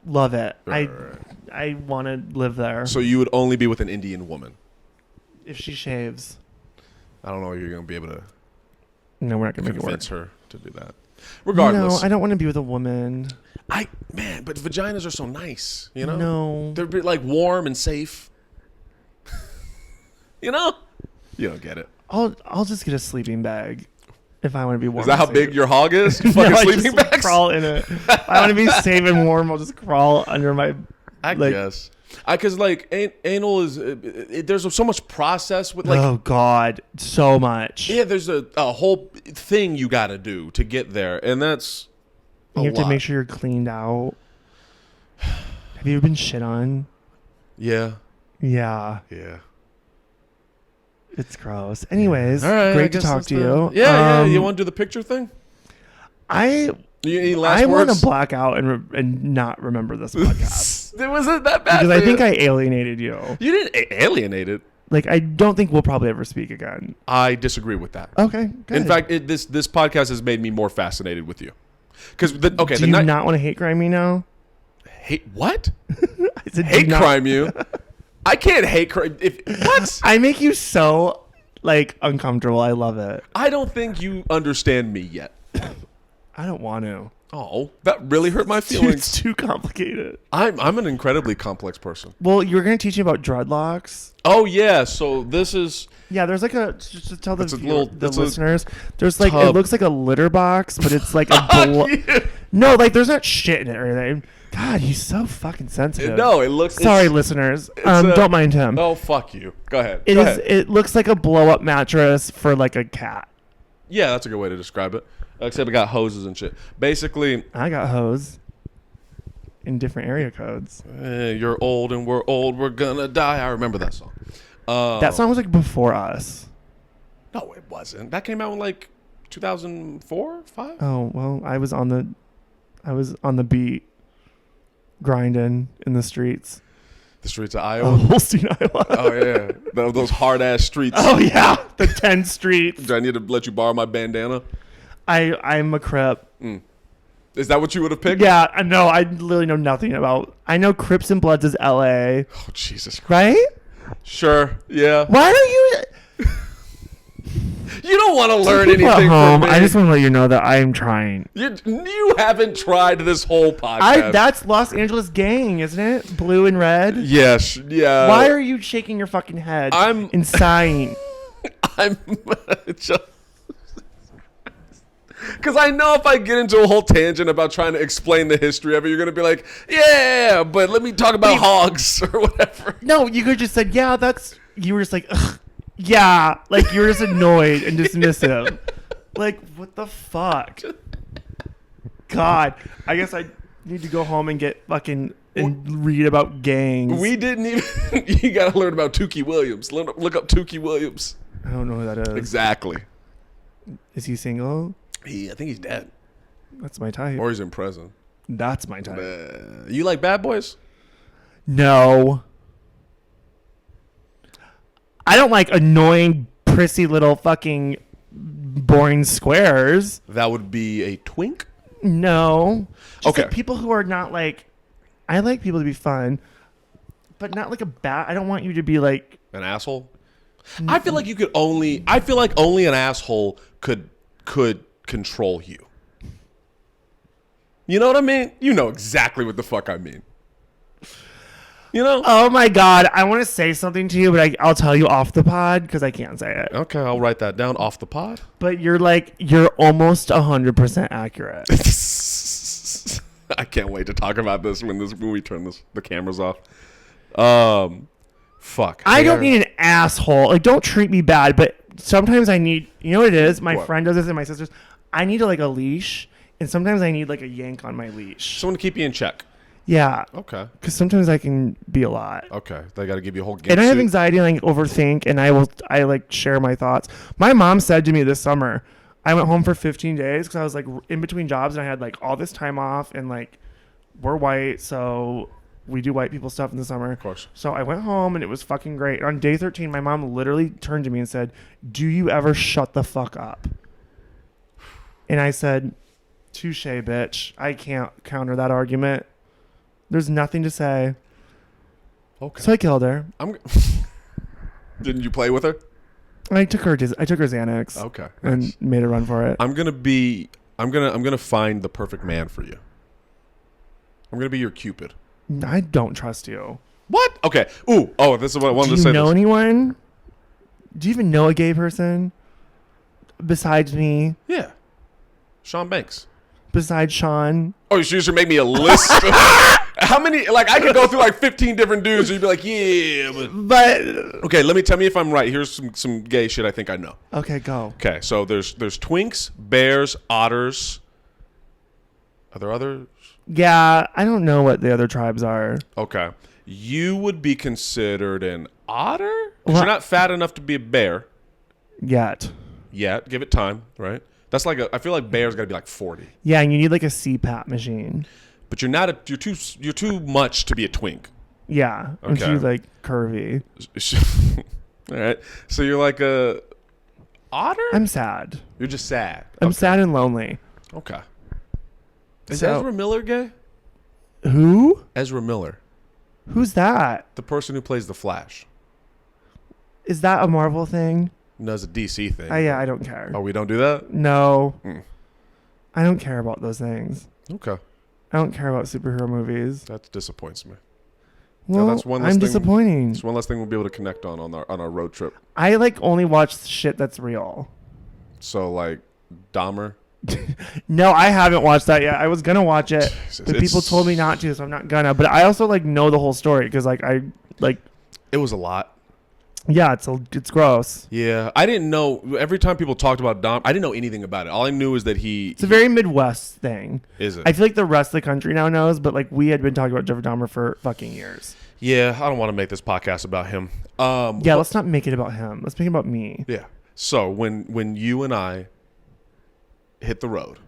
Love it. Right. I want to live there. So you would only be with an Indian woman. If she shaves. I don't know if you're going to be able to No, we're not going to make it work. convince her to do that. Regardless. No, I don't want to be with a woman. But vaginas are so nice, you know? No. They're like warm and safe. You know? You don't get it. I'll just get a sleeping bag if I want to be warm. Is that how big your hog is? No, Fucking I sleeping just bags? crawl in it. If I want to be safe and warm, I'll just crawl under my. I guess. Because like anal is there's so much process with like. Oh God, so much. Yeah, there's a whole thing you got to do to get there, and that's. You have to make sure you're cleaned out. Have you ever been shit on? Yeah. Yeah. Yeah. It's gross. Anyways, all right, great to talk to you. Yeah. You want to do the picture thing? Any last I words? want to black out and not remember this podcast. It wasn't that bad. Because I think I alienated you. You didn't alienate it. Like, I don't think we'll probably ever speak again. I disagree with that. Okay, good. In fact, this podcast has made me more fascinated with you. Because do you not want to hate crime me now? Hate what? I said, Hate crime you? I can't hate crime. What? I make you so like uncomfortable. I love it. I don't think you understand me yet. I don't want to. Oh, that really hurt my feelings. It's too complicated. I'm an incredibly complex person. Well, you were going to teach me about dreadlocks. Oh yeah, so this is there's like just to tell the it's listeners. There's like tub. it looks like a litter box, but it's like a no, like there's not shit in it or anything. God, he's so fucking sensitive. No, it looks. Sorry, listeners. Don't mind him. Oh fuck you. Go ahead. It looks like a blow up mattress for like a cat. Yeah, that's a good way to describe it. Except it got hoses and shit. Basically, I got hose in different area codes. You're old and we're old. We're gonna die. I remember that song. That song was like before us. No, it wasn't. That came out in like 2004, 5. Oh well, I was on the beat, grinding in the streets. The streets of Iowa. Oh, Holstein, Iowa. Oh yeah, those hard ass streets. Oh yeah, the 10 streets. Do I need to let you borrow my bandana? I'm a Crip. Is that what you would have picked? Yeah, I know. I literally know nothing about. I know Crips and Bloods is L.A. Oh, Jesus Christ. Right? Sure. Yeah. Why are you? You don't want to learn People anything at home, from me. I just want to let you know that I am trying. You haven't tried this whole podcast. That's Los Angeles gang, isn't it? Blue and red. Yes. Yeah. Why are you shaking your fucking head? I'm and sighing. I'm just because I know if I get into a whole tangent about trying to explain the history of it, you're gonna be like, yeah, but let me talk about hogs or whatever. No, you could just said, yeah, that's. You were just like, ugh, yeah, like you were just annoyed and dismissive. Like, what the fuck? God, I guess I need to go home and get fucking and read about gangs. We didn't even. You gotta learn about Tukey Williams. Look up Tukey Williams. I don't know who that is. Exactly. Is he single? I think he's dead. That's my type. Or he's in prison. That's my type. You like Bad Boys? No. I don't like annoying, prissy little fucking boring squares. That would be a twink? No. Just Okay. like people who are not like. I like people to be fun, but not like a bad. I don't want you to be like an asshole. I feel like you could only. I feel like only an asshole could control you. You know what I mean? You know exactly what the fuck I mean. You know? Oh my God. I want to say something to you, but I'll tell you off the pod because I can't say it. Okay, I'll write that down off the pod. But you're almost 100% accurate. I can't wait to talk about this when we turn the cameras off. Fuck. I don't need an asshole. Like, don't treat me bad, but sometimes I need, you know what it is? My friend does this and my sisters. I need a leash, and sometimes I need like a yank on my leash. Someone to keep you in check. Yeah. Okay. Because sometimes I can be a lot. Okay. They got to give you a whole. And I have anxiety and overthink, and I like share my thoughts. My mom said to me this summer, I went home for 15 days because I was like in between jobs and I had like all this time off, and like we're white, so we do white people stuff in the summer. Of course. So I went home and it was fucking great. On day 13, my mom literally turned to me and said, "Do you ever shut the fuck up?" And I said, "Touche, bitch. I can't counter that argument. There's nothing to say." Okay. So I killed her. Didn't you play with her? I took her Xanax. Okay. And Nice. made her run for it. I'm gonna find the perfect man for you. I'm gonna be your Cupid. I don't trust you. What? Okay. This is what I wanted to say. Do you know anyone? Do you even know a gay person besides me? Yeah. Sean Banks. Besides Sean? Oh, you should make me a list. How many? Like, I could go through like 15 different dudes, and you'd be like, yeah. But Okay, tell me if I'm right. Here's some gay shit I think I know. okay, go. Okay, so there's twinks, bears, otters. Are there others? Yeah, I don't know what the other tribes are. Okay. You would be considered an otter? 'Cause Well- you're not fat enough to be a bear Yet. yet. Give it time, right? That's like I feel like bears got to be like 40. Yeah, and you need like a CPAP machine. But you're too much to be a twink. Yeah, and Okay. she's like curvy. All right. So you're like a otter? I'm sad. You're just sad. I'm sad and lonely. Okay. Is So- Ezra Miller gay? Who? Ezra Miller, Who's that? the person who plays the Flash. Is that a Marvel thing? No, it's a DC thing. Yeah, I don't care. Oh, we don't do that? No. Hmm. I don't care about those things. Okay. I don't care about superhero movies. That disappoints me. Well, that's one less I'm thing- disappointing. It's one less thing we'll be able to connect on our road trip. I like only watch shit that's real. So like Dahmer. No, I haven't watched that yet. I was gonna watch it, Jesus, but people told me not to, so I'm not gonna. But I also like know the whole story because It was a lot. yeah, it's gross. Yeah, I didn't know. Every time people talked about Dahmer, I didn't know anything about it. All I knew is that It's a very Midwest thing. is it. I feel like the rest of the country now knows, but like we had been talking about Jeffrey Dahmer for fucking years. Yeah, I don't want to make this podcast about him. Yeah, let's not make it about him. Let's make it about me. Yeah. So when you and I hit the road.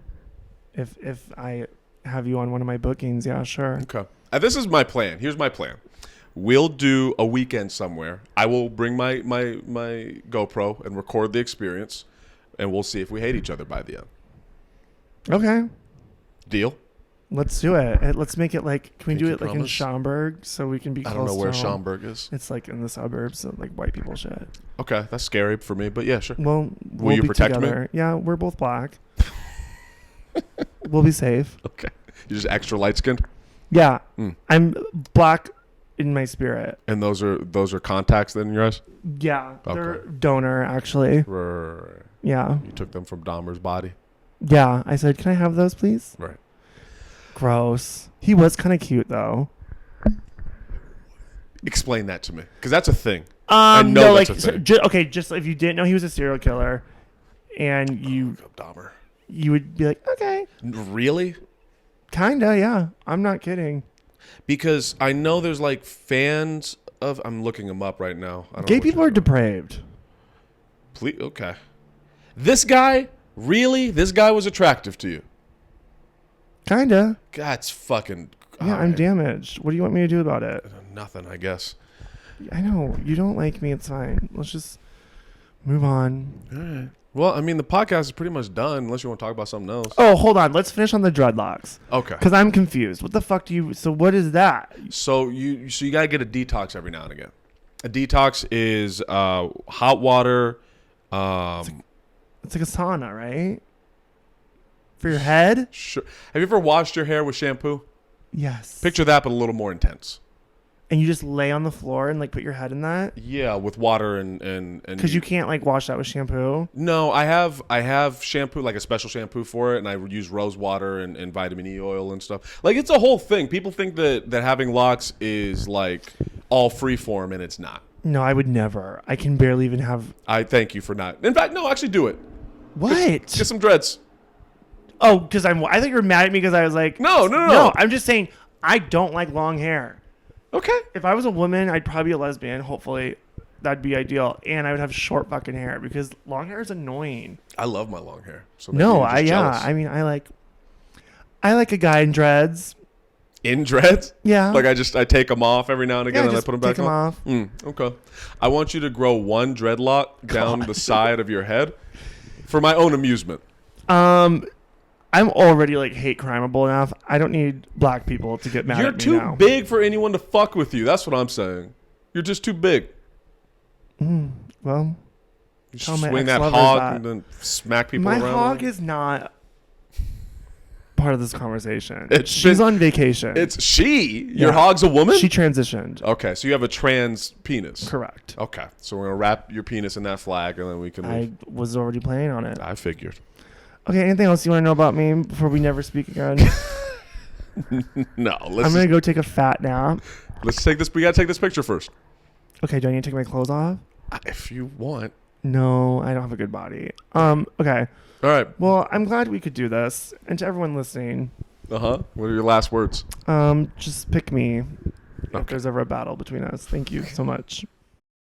If I have you on one of my bookings, yeah, sure. Okay. This is my plan. Here's my plan. We'll do a weekend somewhere. I will bring my GoPro and record the experience, and we'll see if we hate each other by the end. Okay. Deal. Let's do it. Let's make it like. Can we do Pinky it like in promise? Schaumburg so we can be? I Close don't know where to home? Schaumburg is. It's like in the suburbs, so like white people shit. Okay, that's scary for me, but yeah, sure. Well, Will we'll you be protect me? together. Yeah, we're both black. We'll be safe. Okay. You're just extra light skinned? Yeah, Mm. I'm black in my spirit. And those are contacts then in your eyes? Yeah, they're Okay. donor actually. Right. Yeah, You took them from Dahmer's body? yeah. I said, can I have those, please? Right. Gross. He was kind of cute though. Explain that to me, because that's a thing. I know no, that's like a thing. just if you didn't know he was a serial killer, and you Dahmer. would be like, okay, Really? kinda, yeah. I'm not kidding. Because I know there's like fans of. I'm looking them up right now. I don't Gay know what people you're are doing. depraved. Please, okay. This guy, really? This guy was attractive to you? Kinda. That's fucking. Yeah, I'm alright. damaged. What do you want me to do about it? Nothing, I guess. I know you don't like me. It's fine. Let's just move on. All right. Well, I mean, the podcast is pretty much done unless you want to talk about something else. Oh, hold on. Let's finish on the dreadlocks. Okay. Because I'm confused. What the fuck do you? So what is that? So you gotta get a detox every now and again. A detox is hot water. It's like a sauna, right? For your head? Sure. Have you ever washed your hair with shampoo? Yes. Picture that, but a little more intense. And you just lay on the floor and like put your head in that? Yeah, with water and. Because you can't like wash that with shampoo. No, I have shampoo, like a special shampoo for it, and I use rose water and vitamin E oil and stuff. Like, it's a whole thing. People think that having locks is like all free form, and it's not. No, I would never. I can barely even have. I thank you for not. In fact, no, actually do it. What? Get some dreads. Oh, because I thought you were mad at me because I was like. No. No, I'm just saying I don't like long hair. Okay. If I was a woman, I'd probably be a lesbian. Hopefully, that'd be ideal. And I would have short fucking hair because long hair is annoying. I love my long hair. So maybe No, you're just jealous. I mean, I like a guy in dreads. In dreads? Yeah. Like I take them off every now and again, and I just put them back take 'em on. off. Okay. I want you to grow one dreadlock down the side of your head for my own amusement. I'm already like hate crimeable enough. I don't need black people to get mad You're at me too now. big for anyone to fuck with you. That's what I'm saying. You're just too big. Well, You Tell my swing that ex-lovers hog that. and then smack people my around. hog is not part of this conversation. It's She's been- on vacation. It's she. Your Yeah. hog's a woman? She transitioned. Okay, so you have a trans penis. Correct. Okay, so we're going to wrap your penis in that flag, and then we can I leave. was already planning on it. I figured. Okay, anything else you want to know about me before we never speak again? No, I'm going to go take a fat nap. let's take this. We got to take this picture first. Okay, do I need to take my clothes off? If you want. No, I don't have a good body. Okay. All right. Well, I'm glad we could do this. And to everyone listening, What are your last words? just pick me if Okay. there's ever a battle between us. Thank you so much.